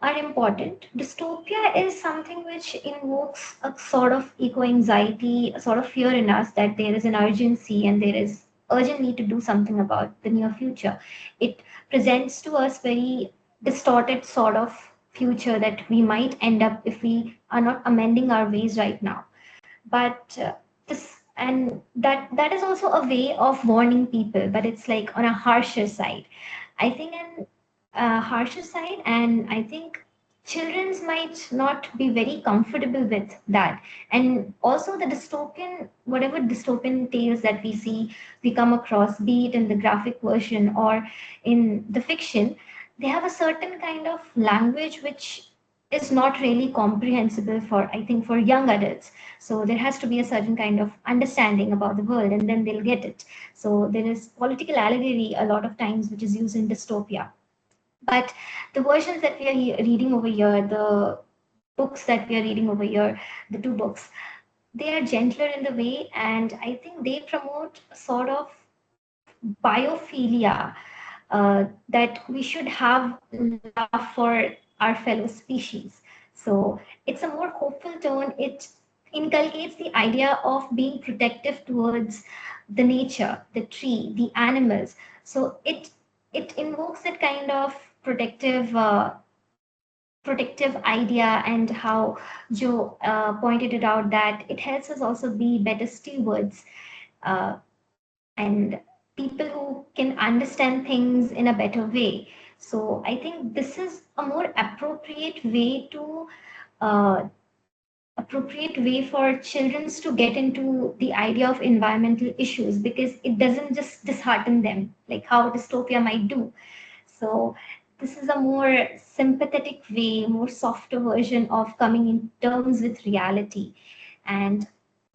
are important. Dystopia is something which invokes a sort of eco-anxiety, a sort of fear in us that there is an urgency and there is urgent need to do something about the near future. It presents to us very distorted sort of future that we might end up if we are not amending our ways right now. But that is also a way of warning people, but it's like on a harsher side. I think an harsher side, and I think children might not be very comfortable with that. And also the dystopian, whatever dystopian tales that we come across, be it in the graphic version or in the fiction, they have a certain kind of language which is not really comprehensible for, I think, for young adults. So there has to be a certain kind of understanding about the world and then they'll get it. So there is political allegory a lot of times which is used in dystopia. But the versions that we are reading over here, the books that we are reading over here, the two books, they are gentler in the way, and I think they promote a sort of biophilia, that we should have love for our fellow species. So it's a more hopeful tone. It inculcates the idea of being protective towards the nature, the tree, the animals. So it invokes that kind of protective idea, and how Joe pointed it out, that it helps us also be better stewards, uh, and people who can understand things in a better way. So I think this is a more uh, appropriate way for children to get into the idea of environmental issues, because it doesn't just dishearten them like how dystopia might do. So this is a more sympathetic way, more softer version of coming in terms with reality. And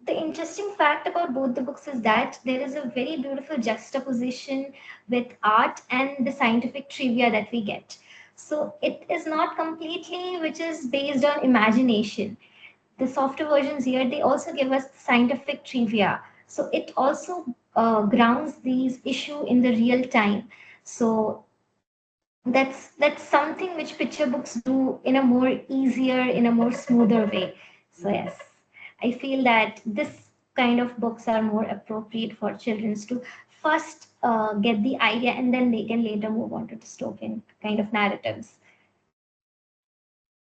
the interesting fact about both the books is that there is a very beautiful juxtaposition with art and the scientific trivia that we get. So it is not completely which is based on imagination. The softer versions here, they also give us scientific trivia. So it also grounds these issue in the real time. So that's something which picture books do in a more easier, in a more smoother way. So yes, I feel that this kind of books are more appropriate for children to first get the idea, and then they can later move on to dystopian kind of narratives.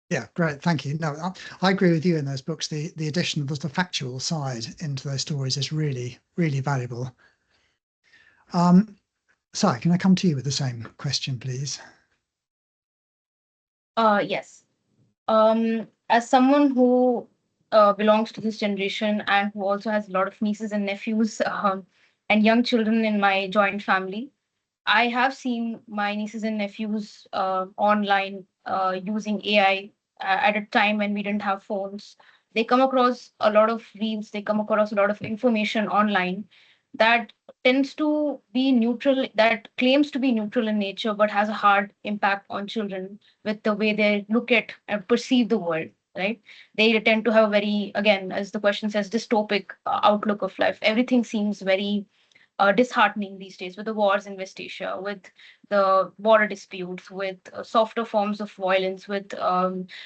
Yeah, great. Thank you. No, I agree with you in those books. The addition of the factual side into those stories is really, really valuable. Sai, can I come to you with the same question, please? Yes. As someone who belongs to this generation and who also has a lot of nieces and nephews and young children in my joint family, I have seen my nieces and nephews online using AI at a time when we didn't have phones. They come across a lot of reels, they come across a lot of information online that tends to be neutral, that claims to be neutral in nature, but has a hard impact on children with the way they look at and perceive the world. Right? They tend to have a very, again, as the question says, dystopic outlook of life. Everything seems very disheartening these days with the wars in West Asia, with the border disputes, with softer forms of violence, with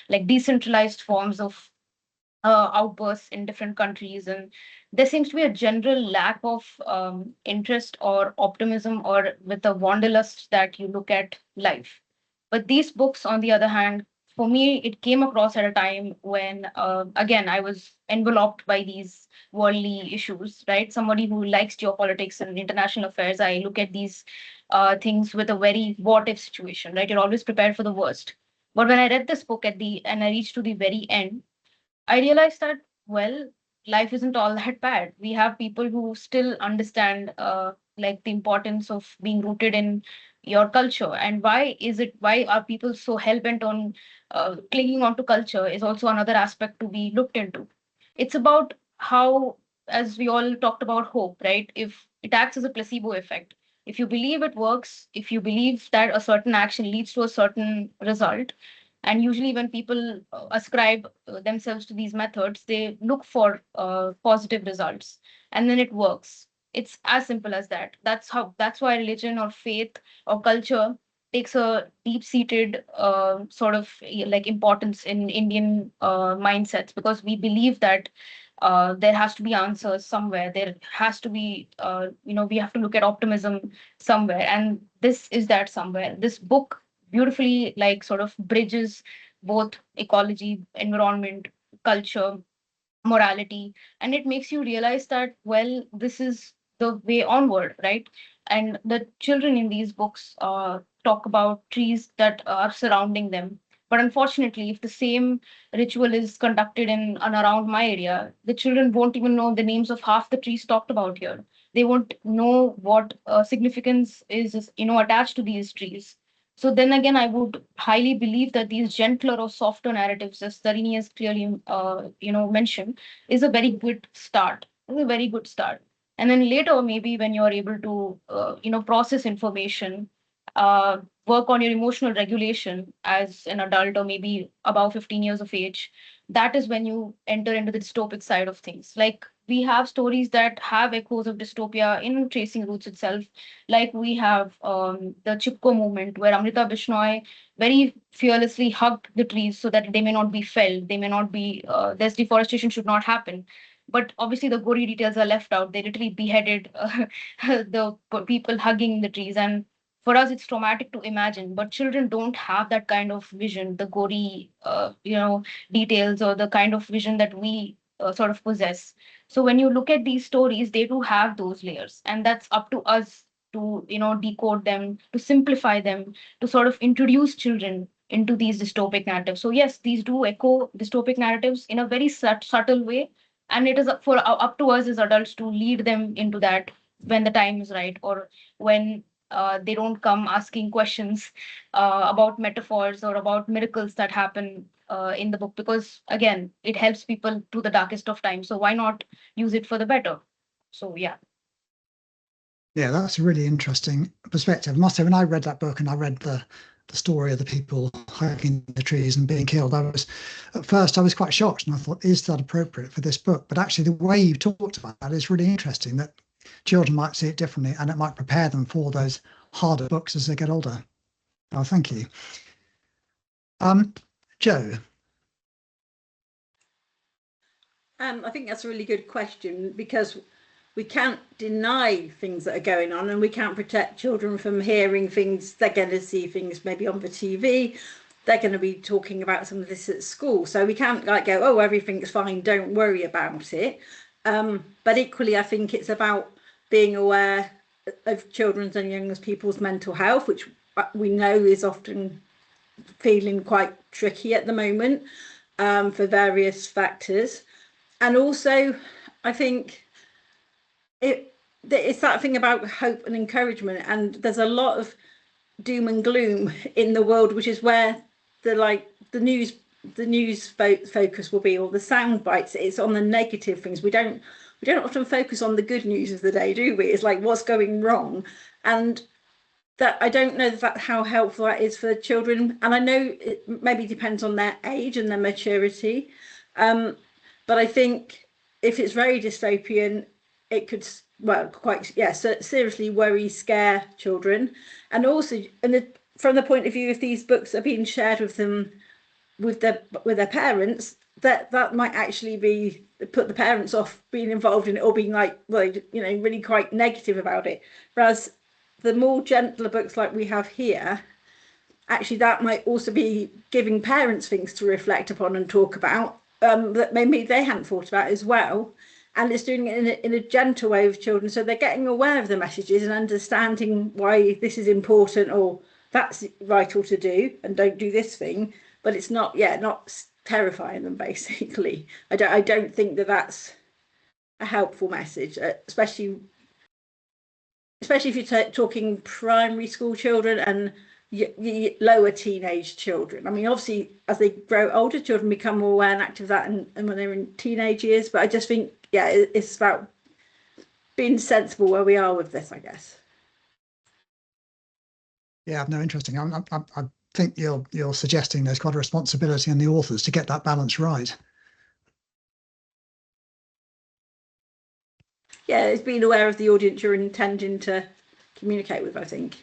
like decentralized forms of outbursts in different countries. And there seems to be a general lack of interest or optimism or with the wanderlust that you look at life. But these books, on the other hand, for me, it came across at a time when, again, I was enveloped by these worldly issues, right? Somebody who likes geopolitics and international affairs, I look at these things with a very what if situation, right? You're always prepared for the worst. But when I read this book and I reached to the very end, I realized that, well, life isn't all that bad. We have people who still understand like the importance of being rooted in your culture. And why are people so hell-bent on clinging on to culture is also another aspect to be looked into. It's about how, as we all talked about hope, right? If it acts as a placebo effect, if you believe it works, if you believe that a certain action leads to a certain result, and usually, when people ascribe themselves to these methods, they look for positive results, and then it works. It's as simple as that. That's why religion or faith or culture takes a deep-seated sort of like importance in Indian mindsets, because we believe that there has to be answers somewhere. There has to be, we have to look at optimism somewhere, and this is that somewhere. This book beautifully like sort of bridges both ecology, environment, culture, morality, and it makes you realize that, well, this is the way onward, right? And the children in these books talk about trees that are surrounding them, But unfortunately, if the same ritual is conducted in and around my area, the children won't even know the names of half the trees talked about here. They won't know what significance is, attached to these trees. So then again, I would highly believe that these gentler or softer narratives, as Tarini has clearly, mentioned, is a very good start. Is a very good start. And then later, maybe when you're able to, process information, uh, work on your emotional regulation as an adult or maybe above 15 years of age, that is when you enter into the dystopic side of things. Like we have stories that have echoes of dystopia in Tracing Roots itself. Like we have the Chipko movement, where Amrita Bishnoi very fearlessly hugged the trees so that they may not be felled, they may not be, this deforestation should not happen. But obviously, the gory details are left out. They literally beheaded the people hugging the trees. And for us, it's traumatic to imagine, but children don't have that kind of vision, the gory, details, or the kind of vision that we sort of possess. So when you look at these stories, they do have those layers, and that's up to us to, decode them, to simplify them, to sort of introduce children into these dystopic narratives. So yes, these do echo dystopic narratives in a very subtle way, and it is up to us as adults to lead them into that when the time is right, or when they don't come asking questions about metaphors or about miracles that happen in the book, because again, it helps people to the darkest of times. So why not use it for the better? So yeah. Yeah, that's a really interesting perspective. I must say, when I read that book and I read the story of the people hugging the trees and being killed, at first I was quite shocked, and I thought, is that appropriate for this book? But actually, the way you talked about that is really interesting, that children might see it differently, and it might prepare them for those harder books as they get older. Oh, thank you. Jo. I think that's a really good question, because we can't deny things that are going on, and we can't protect children from hearing things. They're going to see things maybe on the TV. They're going to be talking about some of this at school. So we can't like go, oh, everything's fine, don't worry about it. But equally, I think it's about being aware of children's and young people's mental health, which we know is often feeling quite tricky at the moment for various factors. And also, I think it's that thing about hope and encouragement, and there's a lot of doom and gloom in the world, which is where the news focus will be, or the sound bites. It's on the negative things. We don't often focus on the good news of the day, do we? It's like what's going wrong, and that I don't know how helpful that is for children. And I know it maybe depends on their age and their maturity, but I think if it's very dystopian, it could seriously worry, scare children. And also, from the point of view, if these books are being shared with them with their parents, that might actually put the parents off being involved in it, or being really quite negative about it. Whereas the more gentler books like we have here, actually that might also be giving parents things to reflect upon and talk about that maybe they hadn't thought about as well. And it's doing it in a gentle way with children, so they're getting aware of the messages and understanding why this is important, or that's vital to do, and don't do this thing. But it's not terrifying them, basically. I don't think that's a helpful message, especially if you're talking primary school children and lower teenage children. I mean, obviously, as they grow older, children become more aware and active of that, and when they're in teenage years. But I just think, it's about being sensible where we are with this, I guess. Yeah, no, interesting. I think you're suggesting there's quite a responsibility on the authors to get that balance right. Yeah, it's being aware of the audience you're intending to communicate with, I think.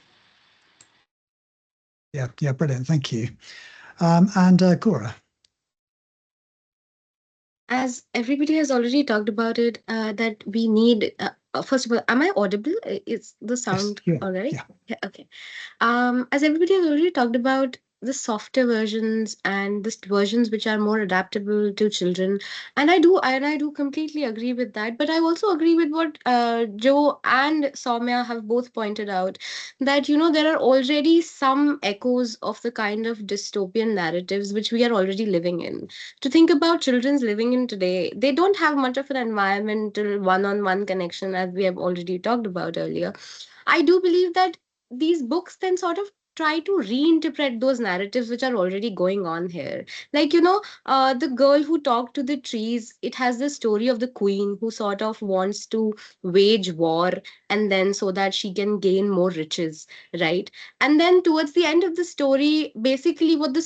Yeah, brilliant. Thank you. And Cora. As everybody has already talked about it, that we need, first of all, am I audible? Is the sound Yes, all right? yeah. Okay. As everybody has already talked about, the softer versions and the versions which are more adaptable to children. And I do completely agree with that. But I also agree with what Joe and Soumya have both pointed out, that there are already some echoes of the kind of dystopian narratives which we are already living in. To think about children's living in today, they don't have much of an environmental one-on-one connection, as we have already talked about earlier. I do believe that these books then sort of try to reinterpret those narratives which are already going on here. Like, the girl who talked to the trees, it has the story of the queen who sort of wants to wage war, and then so that she can gain more riches, right? And then towards the end of the story, basically what the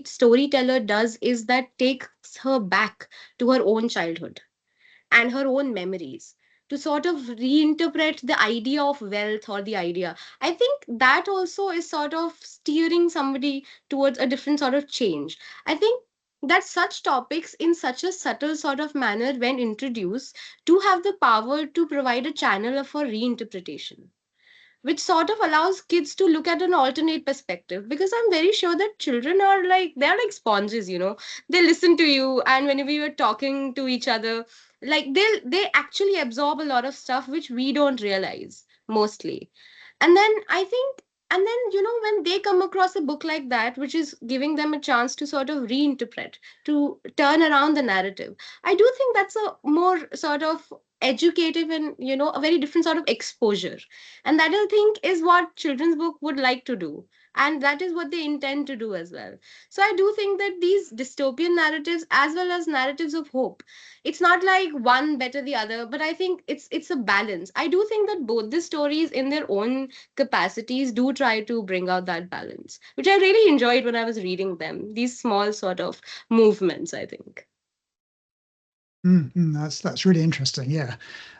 storyteller does is that takes her back to her own childhood and her own memories, to sort of reinterpret the idea of wealth or the idea. I think that also is sort of steering somebody towards a different sort of change. I think that such topics, in such a subtle sort of manner, when introduced, do have the power to provide a channel for reinterpretation, which sort of allows kids to look at an alternate perspective. Because I'm very sure that children are like, they're like sponges, they listen to you, and whenever you're talking to each other, like they actually absorb a lot of stuff which we don't realize mostly. And then I think, and then when they come across a book like that which is giving them a chance to sort of reinterpret, to turn around the narrative, I do think that's a more sort of educative and a very different sort of exposure. And that, I think, is what children's book would like to do, and that is what they intend to do as well. So I do think that these dystopian narratives, as well as narratives of hope, it's not like one better the other, but I think it's a balance. I do think that both the stories in their own capacities do try to bring out that balance, which I really enjoyed when I was reading them, these small sort of movements, I think. That's really interesting. Yeah.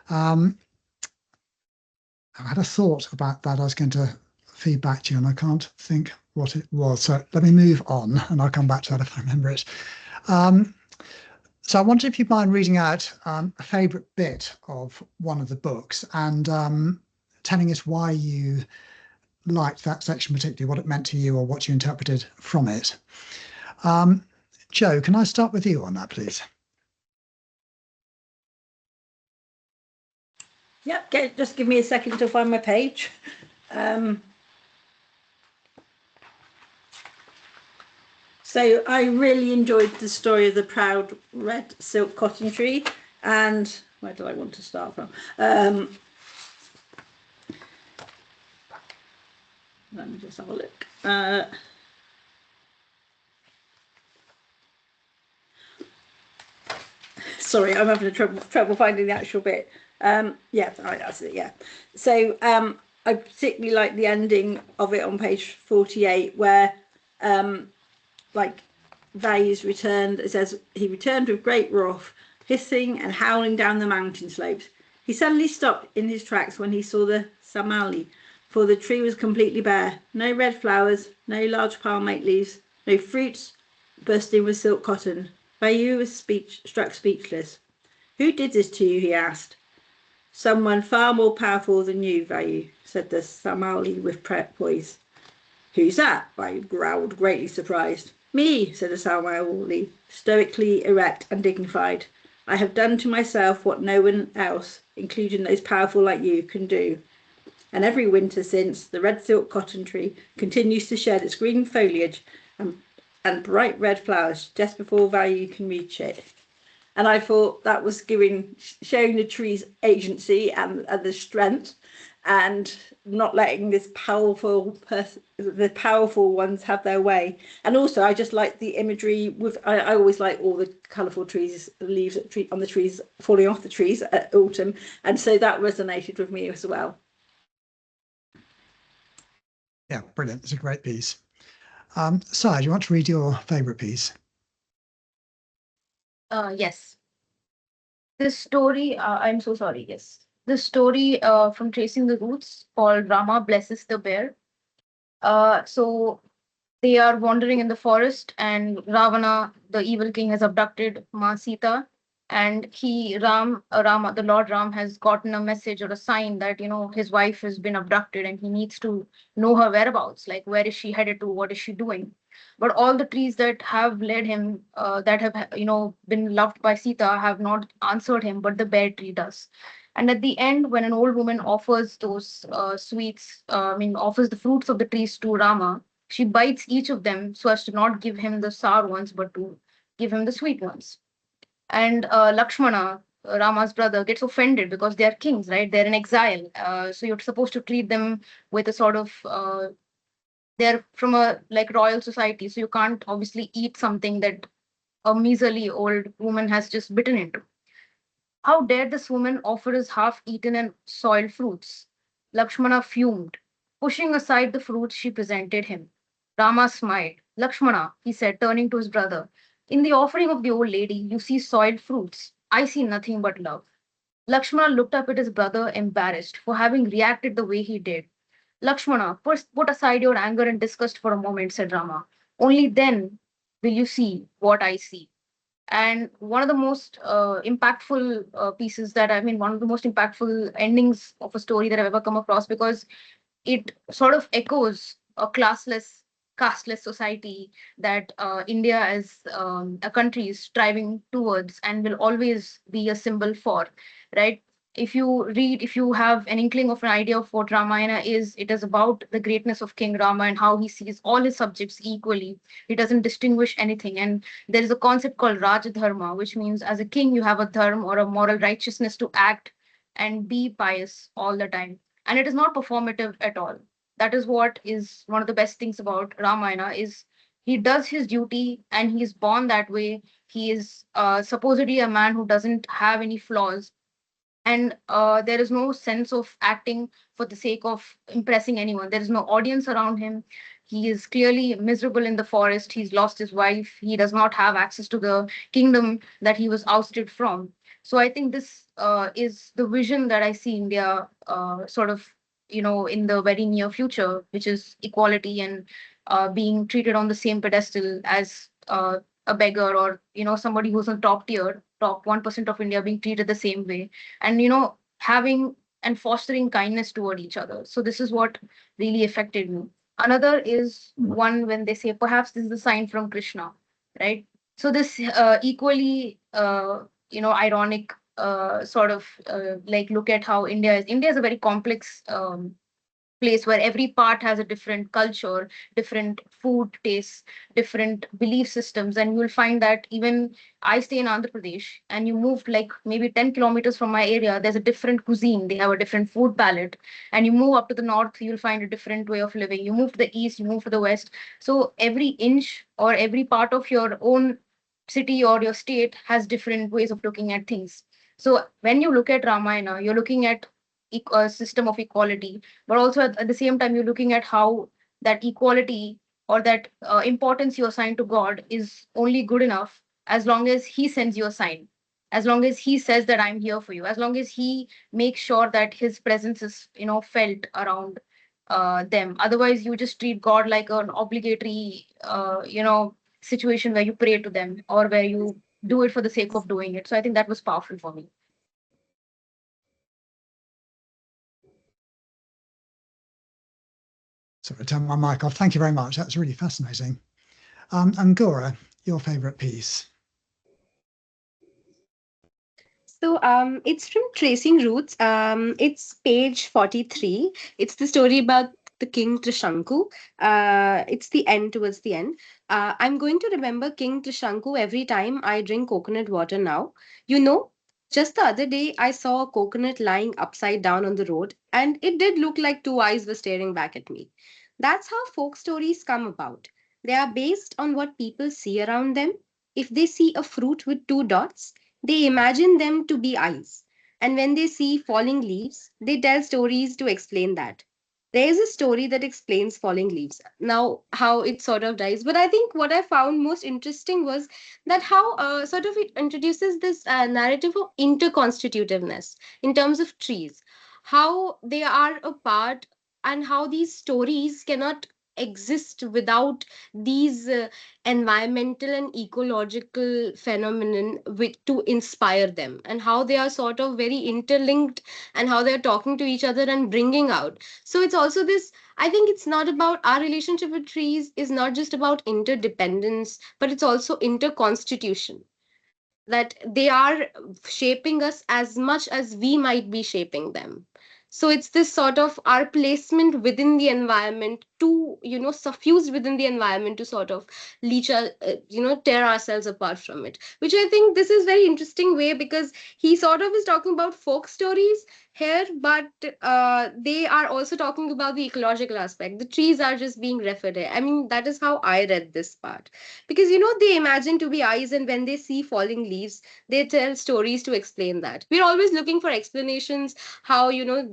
I had a thought about that I was going to feed back to you, and I can't think what it was. So let me move on, and I'll come back to that if I remember it. So I wonder if you'd mind reading out a favourite bit of one of the books, and telling us why you liked that section particularly, what it meant to you or what you interpreted from it. Joe, can I start with you on that, please? Yep, just give me a second to find my page. So I really enjoyed the story of the proud red silk cotton tree. And where do I want to start from? Let me just have a look. Sorry, I'm having trouble finding the actual bit. Yeah, right, that's it. Yeah. So I particularly like the ending of it on page 48, where like Values returned. It says he returned with great wrath, hissing and howling down the mountain slopes. He suddenly stopped in his tracks when he saw the Samali, for the tree was completely bare. No red flowers, no large palmate leaves, no fruits bursting with silk cotton. Vayu was struck speechless. Who did this to you? He asked. Someone far more powerful than you, Vayu, said the Samali with poise. Who's that? Vayu growled, greatly surprised. Me, said the Samali, stoically erect and dignified. I have done to myself what no one else, including those powerful like you, can do. And every winter since, the red silk cotton tree continues to shed its green foliage and bright red flowers just before Vayu can reach it. And I thought that was showing the tree's agency and the strength, and not letting the powerful ones have their way. And also, I just like the imagery with. I always like all the colourful trees, leaves on the trees falling off the trees at autumn, and so that resonated with me as well. Yeah, brilliant. It's a great piece. Sai, do you want to read your favourite piece? Yes. This story, I'm so sorry. Yes. This story from Tracing the Roots, called Rama Blesses the Bear. So they are wandering in the forest, and Ravana, the evil king, has abducted Ma Sita and Rama, the Lord Ram, has gotten a message or a sign that his wife has been abducted and he needs to know her whereabouts, like where is she headed to, what is she doing. But all the trees that have led him, that have been loved by Sita, have not answered him, but the bear tree does. And at the end, when an old woman offers those sweets, offers the fruits of the trees to Rama, she bites each of them so as to not give him the sour ones, but to give him the sweet ones. And Lakshmana, Rama's brother, gets offended because they are kings, right? They're in exile. So you're supposed to treat them with a sort of, they're from a like royal society. So you can't obviously eat something that a measly old woman has just bitten into. How dare this woman offer his half eaten and soiled fruits? Lakshmana fumed. Pushing aside the fruits she presented him, Rama smiled. Lakshmana, he said, turning to his brother, in the offering of the old lady, you see soiled fruits. I see nothing but love. Lakshmana looked up at his brother, embarrassed for having reacted the way he did. Lakshmana, first put aside your anger and disgust for a moment, said Rama. Only then will you see what I see. And one of the most impactful pieces that one of the most impactful endings of a story that I've ever come across, because it sort of echoes a classless, casteless society that India as a country is striving towards and will always be a symbol for, right? If you have an inkling of an idea of what Ramayana is, it is about the greatness of King Rama and how he sees all his subjects equally. He doesn't distinguish anything. And there is a concept called Rajadharma, which means as a king, you have a dharma or a moral righteousness to act and be pious all the time. And it is not performative at all. That is what is one of the best things about Ramayana is he does his duty and he is born that way. He is supposedly a man who doesn't have any flaws, and there is no sense of acting for the sake of impressing anyone. There is no audience around him. He is clearly miserable in the forest. He's lost his wife. He does not have access to the kingdom that he was ousted from. So I think this is the vision that I see India sort of in the very near future, which is equality and being treated on the same pedestal as a beggar, or somebody who's on top tier, top 1% of India, being treated the same way, and having and fostering kindness toward each other. So this is what really affected me. Another is one when they say perhaps this is a sign from Krishna, right? So this equally ironic sort of like look at how India is a very complex place where every part has a different culture, different food tastes, different belief systems. And you'll find that even I stay in Andhra Pradesh, and you move like maybe 10 kilometers from my area, there's a different cuisine. They have a different food palette. And you move up to the north, you'll find a different way of living. You move to the east, you move to the west. So every inch or every part of your own city or your state has different ways of looking at things. So when you look at Ramayana, you're looking at a system of equality, but also at the same time you're looking at how that equality or that importance you assign to God is only good enough as long as he sends you a sign, as long as he says that I'm here for you, as long as he makes sure that his presence is felt around them. Otherwise you just treat God like an obligatory situation where you pray to them or where you do it for the sake of doing it. So I think that was powerful for me. Sorry, I turned my mic off. Thank you very much. That's really fascinating. And Gora, your favorite piece? So it's from Tracing Roots. It's page 43. It's the story about the King Trishanku. It's the end, towards the end. I'm going to remember King Trishanku every time I drink coconut water now. Just the other day, I saw a coconut lying upside down on the road, and it did look like two eyes were staring back at me. That's how folk stories come about. They are based on what people see around them. If they see a fruit with two dots, they imagine them to be eyes. And when they see falling leaves, they tell stories to explain that. There is a story that explains falling leaves. Now, how it sort of dies. But I think what I found most interesting was that how sort of it introduces this narrative of interconstitutiveness in terms of trees, how they are a part, and how these stories cannot exist without these environmental and ecological phenomenon to inspire them, and how they are sort of very interlinked, and how they are talking to each other and bringing out. So it's also this, I think it's not about our relationship with trees is not just about interdependence, but it's also interconstitution, that they are shaping us as much as we might be shaping them. So it's this sort of our placement within the environment to, suffused within the environment to sort of tear ourselves apart from it, which I think this is very interesting way, because he sort of is talking about folk stories here, but they are also talking about the ecological aspect. The trees are just being referred here. I mean, that is how I read this part, because they imagine to be eyes, and when they see falling leaves, they tell stories to explain that. We're always looking for explanations how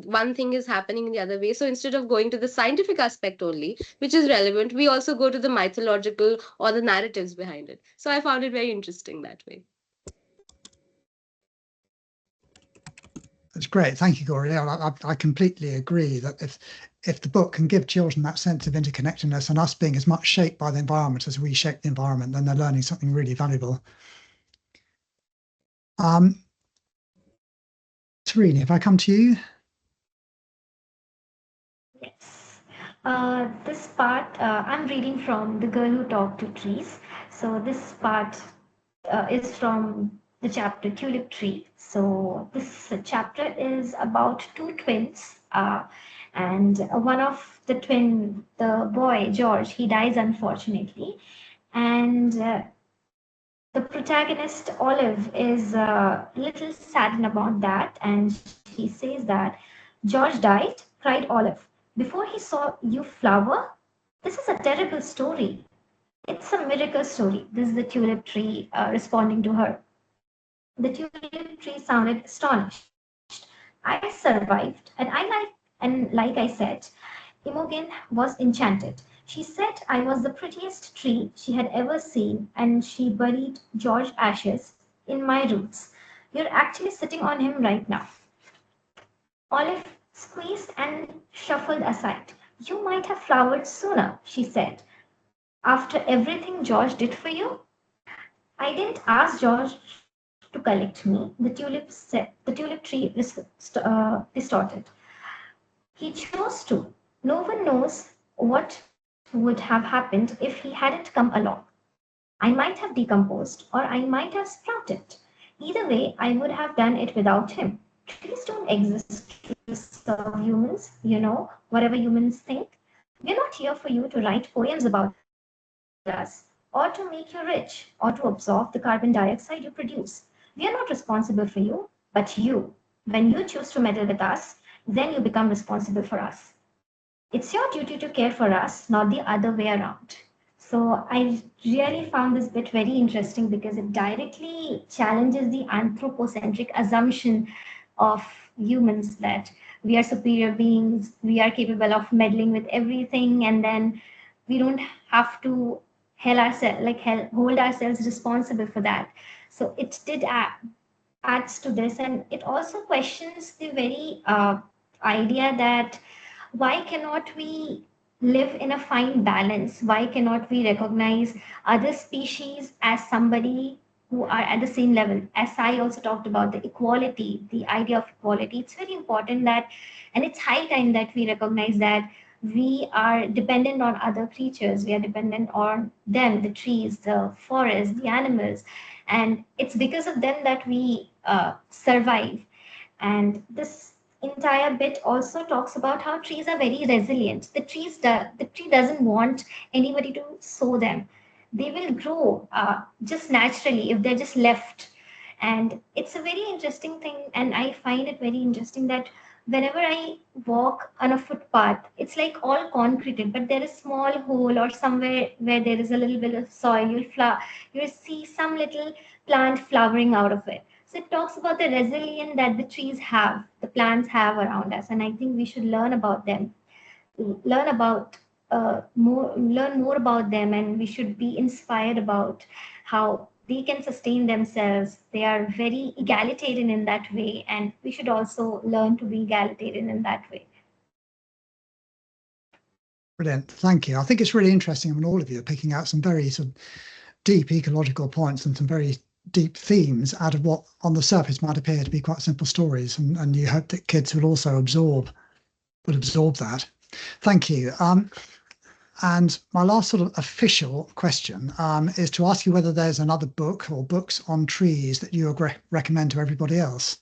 one thing is happening in the other way. So instead of going to the scientific aspect only, which is relevant, we also go to the mythological or the narratives behind it. So I found it very interesting that way. That's great. Thank you, Corry. I completely agree that if the book can give children that sense of interconnectedness and us being as much shaped by the environment as we shape the environment, then they're learning something really valuable. Tarini, if I come to you. Yes. This part, I'm reading from The Girl Who Talked to Trees. So this part is from the chapter Tulip Tree. So this chapter is about two twins, and one of the twin, the boy George, he dies unfortunately, and the protagonist Olive is a little saddened about that, and she says that George died, cried Olive, before he saw you flower. This is a terrible story. It's a miracle story. This is the tulip tree responding to her. The tulip tree sounded astonished. I survived, and like I said, Imogen was enchanted. She said I was the prettiest tree she had ever seen, and she buried George's ashes in my roots. You're actually sitting on him right now. Olive squeezed and shuffled aside. You might have flowered sooner, she said. After everything George did for you? I didn't ask George to collect me, the tulip tree distorted. He chose to. No one knows what would have happened if he hadn't come along. I might have decomposed, or I might have sprouted. Either way, I would have done it without him. Trees don't exist to serve humans, whatever humans think. We're not here for you to write poems about us, or to make you rich, or to absorb the carbon dioxide you produce. We are not responsible for you, but you. When you choose to meddle with us, then you become responsible for us. It's your duty to care for us, not the other way around. So I really found this bit very interesting because it directly challenges the anthropocentric assumption of humans that we are superior beings, we are capable of meddling with everything, and then we don't have to hold ourselves responsible for that. So it did adds to this, and it also questions the very idea that why cannot we live in a fine balance? Why cannot we recognize other species as somebody who are at the same level? As I also talked about the equality, the idea of equality, it's very important that, and it's high time that we recognize that we are dependent on other creatures. We are dependent on them, the trees, the forest, the animals, and it's because of them that we survive. And this entire bit also talks about how trees are very resilient. The tree doesn't want anybody to sow them. They will grow just naturally if they're just left. And it's a very interesting thing, and I find it very interesting that whenever I walk on a footpath, it's like all concreted, but there is small hole or somewhere where there is a little bit of soil. You'll see some little plant flowering out of it. So it talks about the resilience that the trees have, the plants have around us, and I think we should learn about them, learn more about them, and we should be inspired about how they can sustain themselves. They are very egalitarian in that way, and we should also learn to be egalitarian in that way. Brilliant. Thank you. I think it's really interesting when all of you are picking out some very sort of deep ecological points and some very deep themes out of what on the surface might appear to be quite simple stories. And you hope that kids will also absorb that. Thank you. And my last sort of official question is to ask you whether there's another book or books on trees that you would recommend to everybody else.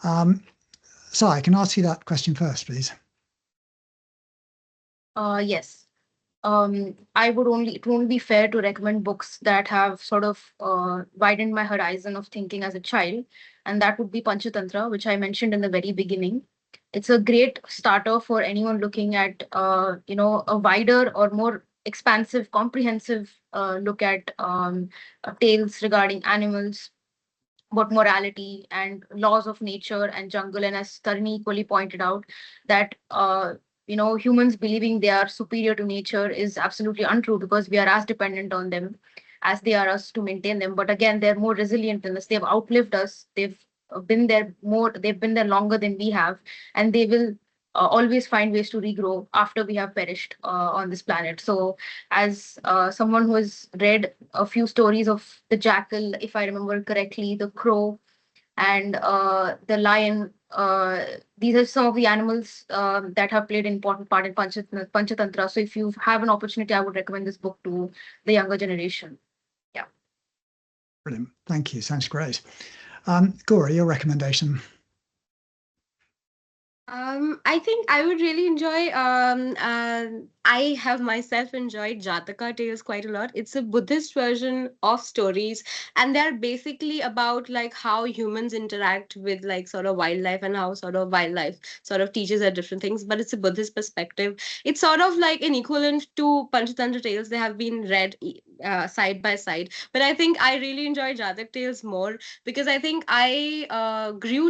So I can ask you that question first, please. Yes. It won't be fair to recommend books that have sort of widened my horizon of thinking as a child, and that would be Panchatantra, which I mentioned in the very beginning. It's a great starter for anyone looking at a wider or more expansive, comprehensive look at tales regarding animals, about morality and laws of nature and jungle. And as Tarini equally pointed out, that humans believing they are superior to nature is absolutely untrue, because we are as dependent on them as they are us to maintain them. But again, they're more resilient than us. They've outlived us. They've been there longer than we have, and they will always find ways to regrow after we have perished on this planet. So as someone who has read a few stories of the jackal, if I remember correctly, the crow, and the lion. These are some of the animals that have played an important part in Panchatantra. So if you have an opportunity, I would recommend this book to the younger generation. Yeah. Brilliant. Thank you. Sounds great. Corry, your recommendation? I think I would really enjoy. I have myself enjoyed Jataka tales quite a lot. It's a Buddhist version of stories, and they're basically about like how humans interact with like sort of wildlife and how sort of wildlife sort of teaches us different things. But it's a Buddhist perspective. It's sort of like an equivalent to Panchatantra tales. They have been read side by side. But I think I really enjoy Jatak tales more because I think I grew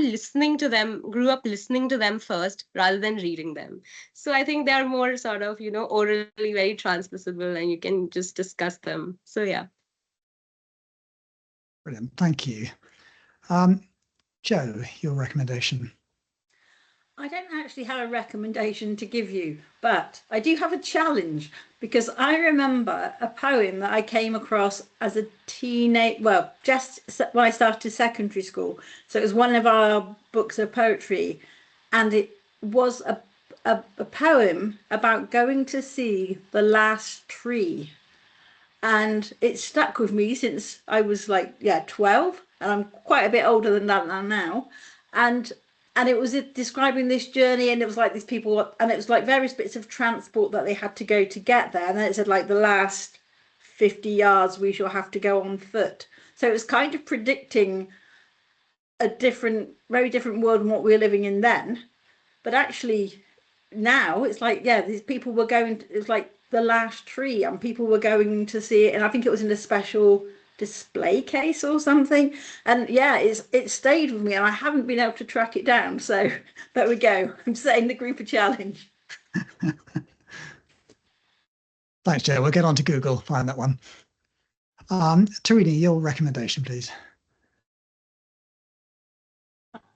up listening to them first rather than reading them. So I think they're more sort of, orally very transmissible and you can just discuss them. So yeah. Brilliant. Thank you. Jo, your recommendation? I don't actually have a recommendation to give you, but I do have a challenge, because I remember a poem that I came across as a just when I started secondary school. So it was one of our books of poetry, and it was a poem about going to see the last tree. And it stuck with me since I was 12, and I'm quite a bit older than that now. And it was describing this journey, and it was like these people, and it was like various bits of transport that they had to go to get there. And then it said like the last 50 yards we shall have to go on foot. So it was kind of predicting a very different world than what we were living in then. But actually now it's like, these people were going, it was like the last tree, and people were going to see it. And I think it was in a special display case or something, and it stayed with me, and I haven't been able to track it down. So there we go. I'm setting the group a challenge. Thanks, Jo. We'll get on to Google, find that one. Tarini, your recommendation, please.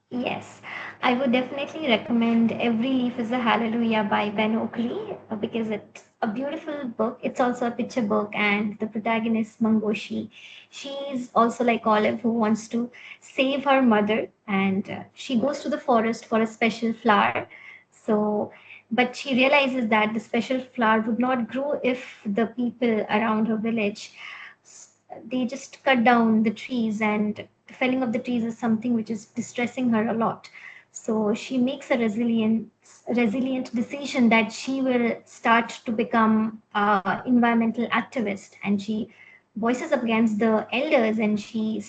Yes, I would definitely recommend Every Leaf is a Hallelujah by Ben Oakley because it's a beautiful book. It's also a picture book, and the protagonist, Mangoshi, she's also like Olive, who wants to save her mother, and she goes to the forest for a special flower. So, but she realizes that the special flower would not grow if the people around her village they just cut down the trees, and the felling of the trees is something which is distressing her a lot. So she makes a resilient decision that she will start to become an environmental activist, and she voices up against the elders, and she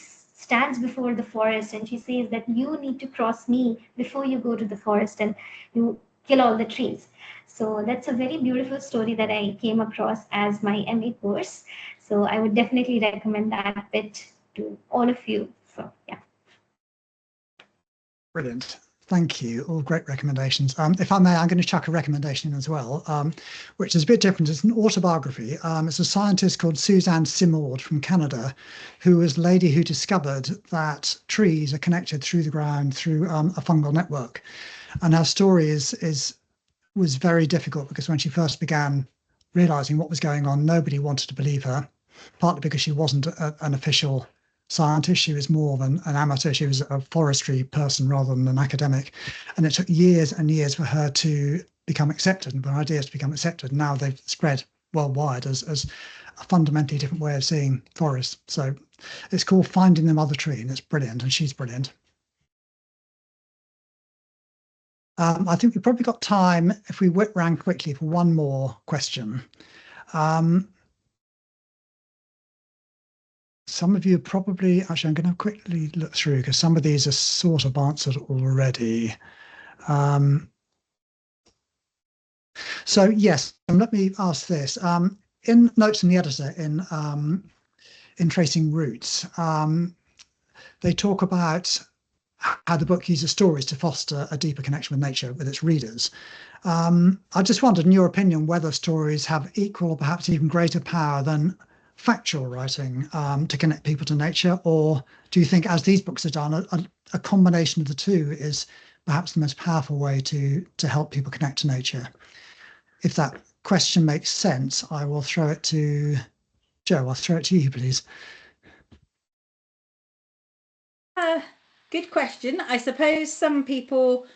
stands before the forest and she says that you need to cross me before you go to the forest and you kill all the trees. So that's a very beautiful story that I came across as my MA course. So I would definitely recommend that bit to all of you. So yeah. Brilliant. Thank you. All great recommendations. If I may, I'm going to chuck a recommendation in as well, which is a bit different. It's an autobiography. It's a scientist called Suzanne Simard from Canada, who was a lady who discovered that trees are connected through the ground through a fungal network. And her story is was very difficult, because when she first began realizing what was going on, nobody wanted to believe her, partly because she wasn't an official scientist. She was more of an amateur. She was a forestry person rather than an academic. And it took years and years for her to become accepted, and for ideas to become accepted. Now they've spread worldwide as a fundamentally different way of seeing forests. So it's called Finding the Mother Tree, and it's brilliant, and she's brilliant. I think we've probably got time, if we whip round quickly, for one more question. Some of you probably, actually, I'm going to quickly look through, because some of these are sort of answered already. So yes, and let me ask this. In Notes from the Editor, in Tracing Roots, they talk about how the book uses stories to foster a deeper connection with nature, with its readers. I just wondered, in your opinion, whether stories have equal or perhaps even greater power than factual writing to connect people to nature, or do you think, as these books are done, a combination of the two is perhaps the most powerful way to help people connect to nature? If that question makes sense, I will throw it to Jo. I'll throw it to you, please. Good question. I suppose some people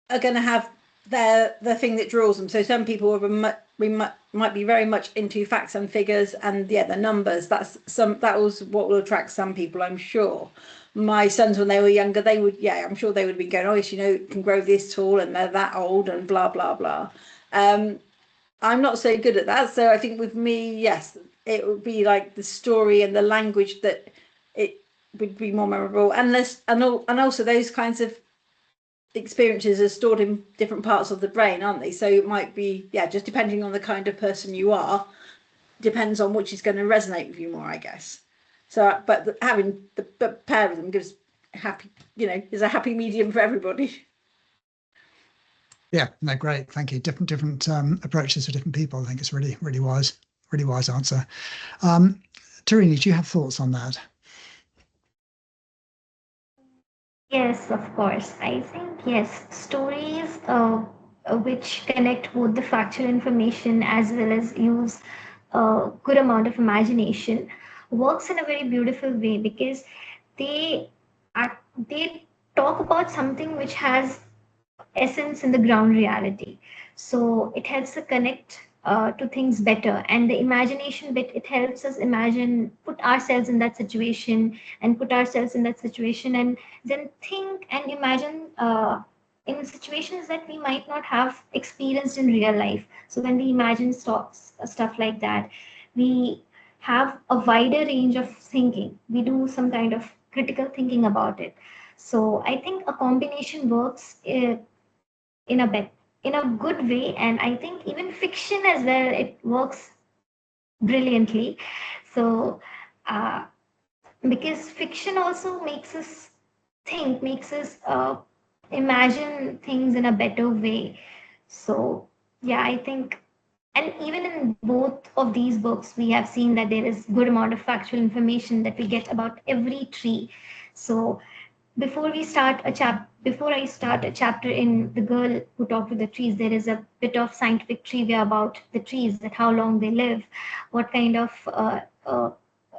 are going to have the thing that draws them. So some people might be very much into facts and figures, and the numbers. That was what will attract some people, I'm sure. My sons, when they were younger, they would, I'm sure they would be going, oh, yes, can grow this tall and they're that old and blah blah blah. I'm not so good at that, so I think with me, yes, it would be like the story and the language that it would be more memorable, and also those kinds of experiences are stored in different parts of the brain, aren't they? So it might be, just depending on the kind of person you are, depends on which is going to resonate with you more, I guess. So, but having the pair of them gives is a happy medium for everybody. Yeah, no, great, thank you. Different approaches for different people. I think it's really wise answer. Tarini, do you have thoughts on that? Yes, of course. I think, yes, stories which connect both the factual information as well as use a good amount of imagination works in a very beautiful way, because they they talk about something which has essence in the ground reality. So it helps to connect to things better. And the imagination bit, it helps us put ourselves in that situation, and then think and imagine in situations that we might not have experienced in real life. So when we imagine stuff like that, we have a wider range of thinking. We do some kind of critical thinking about it. So I think a combination works in a good way, and I think even fiction as well, it works brilliantly. So because fiction also makes us think, makes us imagine things in a better way. So I think, and even in both of these books, we have seen that there is good amount of factual information that we get about every tree. So before I start a chapter in The Girl Who Talked to the Trees, there is a bit of scientific trivia about the trees, that how long they live, what kind of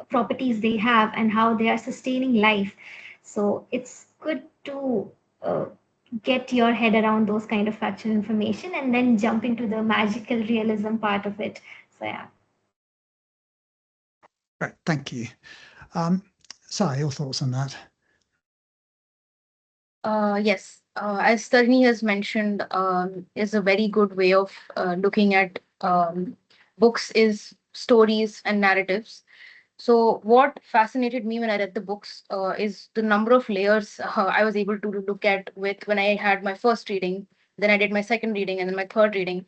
properties they have, and how they are sustaining life. So it's good to get your head around those kind of factual information and then jump into the magical realism part of it. So yeah. Right, thank you. Sai, your thoughts on that? Yes, as Tarini has mentioned, is a very good way of looking at books is stories and narratives. So what fascinated me when I read the books is the number of layers I was able to look at with when I had my first reading, then I did my second reading, and then my third reading.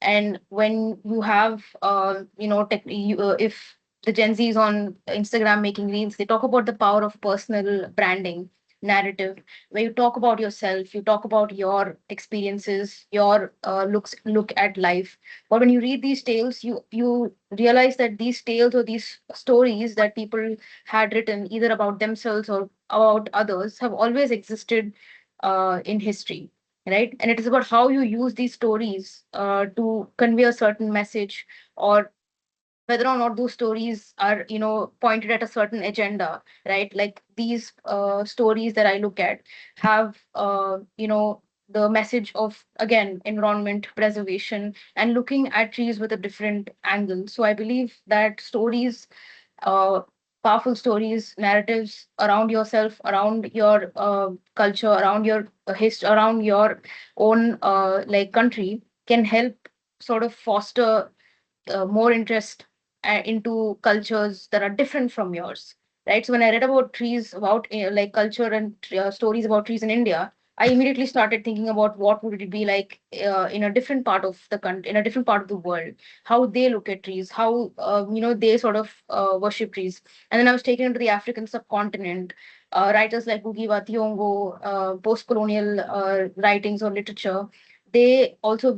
And when you have, if the Gen Zs on Instagram making reels, they talk about the power of personal branding narrative, where you talk about yourself, you talk about your experiences, your look at life. But when you read these tales, you realize that these tales or these stories that people had written either about themselves or about others have always existed in history. right? And it is about how you use these stories to convey a certain message, or whether or not those stories are, pointed at a certain agenda, right? Like these stories that I look at have, the message of, again, environment preservation and looking at trees with a different angle. So I believe that stories, uh, powerful stories, narratives around yourself, around your culture, around your history, around your own like country, can help sort of foster more interest into cultures that are different from yours, right? So when I read about trees, about like culture and stories about trees in India, I immediately started thinking about what would it be like in a different part of the country, in a different part of the world, how they look at trees, how they sort of worship trees. And then I was taken into the African subcontinent. Writers like Ngugi wa Thiong'o, post-colonial writings or literature, they also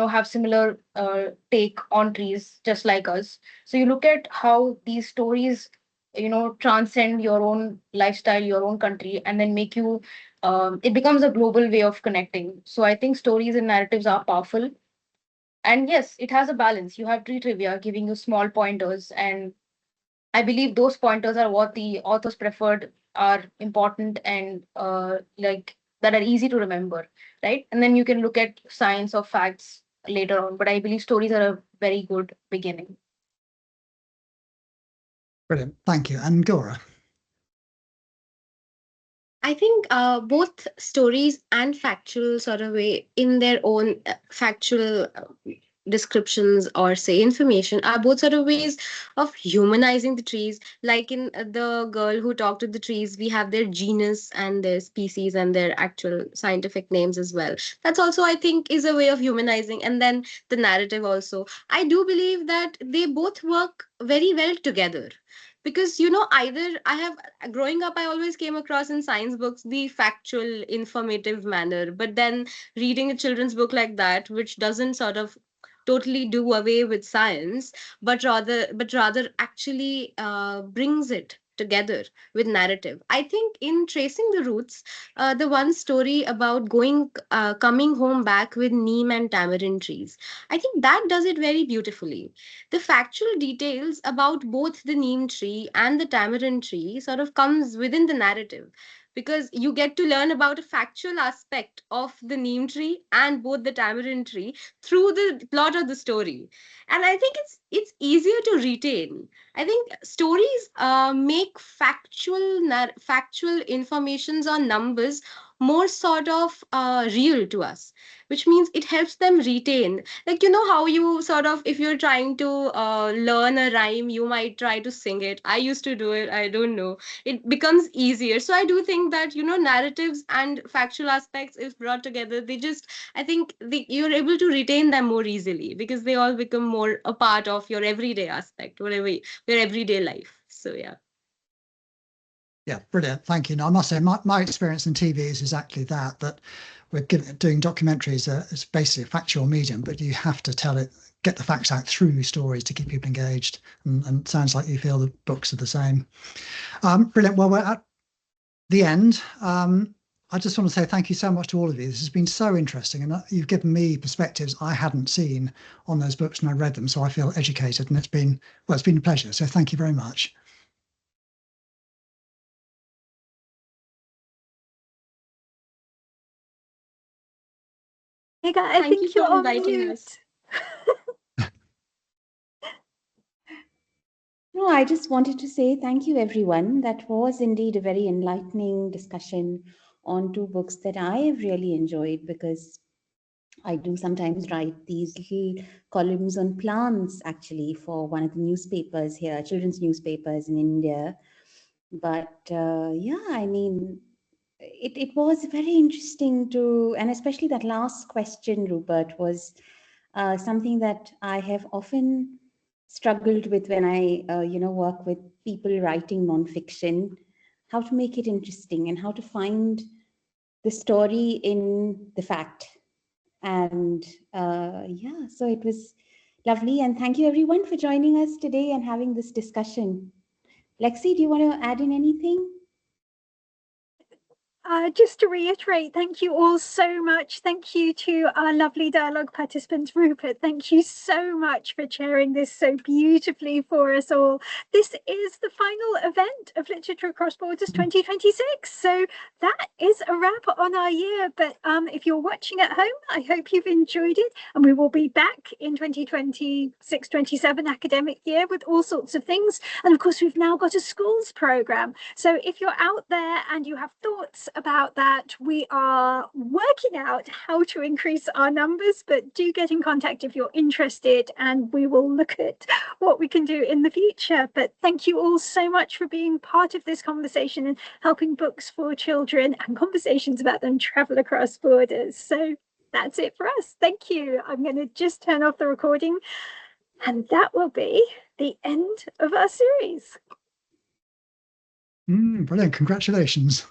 have similar take on trees just like us. So you look at how these stories transcend your own lifestyle, your own country, and then make you it becomes a global way of connecting. So I think stories and narratives are powerful. And yes, it has a balance. You have tree trivia giving you small pointers, and I believe those pointers are what the authors preferred, are important, and like that are easy to remember, right? And then you can look at science or facts later on. But I believe stories are a very good beginning. Brilliant. Thank you. And Gora. I think both stories and factual sort of way in their own factual descriptions or say information are both sort of ways of humanizing the trees. Like in the girl who talked to the trees, we have their genus and their species and their actual scientific names as well. That's also, I think, is a way of humanizing. And then the narrative also. I do believe that they both work very well together, because either I have, growing up, I always came across in science books the factual informative manner, but then reading a children's book like that, which doesn't sort of totally do away with science, but rather actually brings it together with narrative. I think in tracing the roots, the one story about coming home back with neem and tamarind trees, I think that does it very beautifully. The factual details about both the neem tree and the tamarind tree sort of comes within the narrative, because you get to learn about a factual aspect of the neem tree and both the tamarind tree through the plot of the story. And I think it's easier to retain. I think stories make factual informations or numbers more sort of real to us, which means it helps them retain. Like, how you sort of, if you're trying to learn a rhyme, you might try to sing it. I used to do it, I don't know, it becomes easier. So I do think that narratives and factual aspects, if brought together, they just, I think you're able to retain them more easily, because they all become more a part of your everyday aspect, whatever your everyday life. So yeah. Yeah, brilliant. Thank you. Now, I must say, my experience in TV is exactly that we're doing documentaries. It's basically a factual medium, but you have to get the facts out through stories to keep people engaged. And it sounds like you feel the books are the same. Brilliant. Well, we're at the end. I just want to say thank you so much to all of you. This has been so interesting, and you've given me perspectives I hadn't seen on those books, and I read them, so I feel educated, and it's been a pleasure. So thank you very much. Hey guys, I Thank you think for you're on inviting mute. us. No, I just wanted to say thank you, everyone. That was indeed a very enlightening discussion on two books that I have really enjoyed, because I do sometimes write these little columns on plants, actually, for one of the newspapers here, children's newspapers in India. But yeah, I mean, it was very interesting and especially that last question, Rupert, was something that I have often struggled with when I, work with people writing nonfiction, how to make it interesting and how to find the story in the fact. And yeah, so it was lovely. And thank you everyone for joining us today and having this discussion. Lexi, do you want to add in anything? Just to reiterate, thank you all so much. Thank you to our lovely dialogue participant, Rupert. Thank you so much for chairing this so beautifully for us all. This is the final event of Literature Across Borders 2026. So that is a wrap on our year. But if you're watching at home, I hope you've enjoyed it. And we will be back in 2026-27 academic year with all sorts of things. And of course, we've now got a schools programme. So if you're out there and you have thoughts about that, we are working out how to increase our numbers, but do get in contact if you're interested and we will look at what we can do in the future. But thank you all so much for being part of this conversation and helping books for children and conversations about them travel across borders. So that's it for us. Thank you. I'm going to just turn off the recording and that will be the end of our series. Brilliant. Congratulations.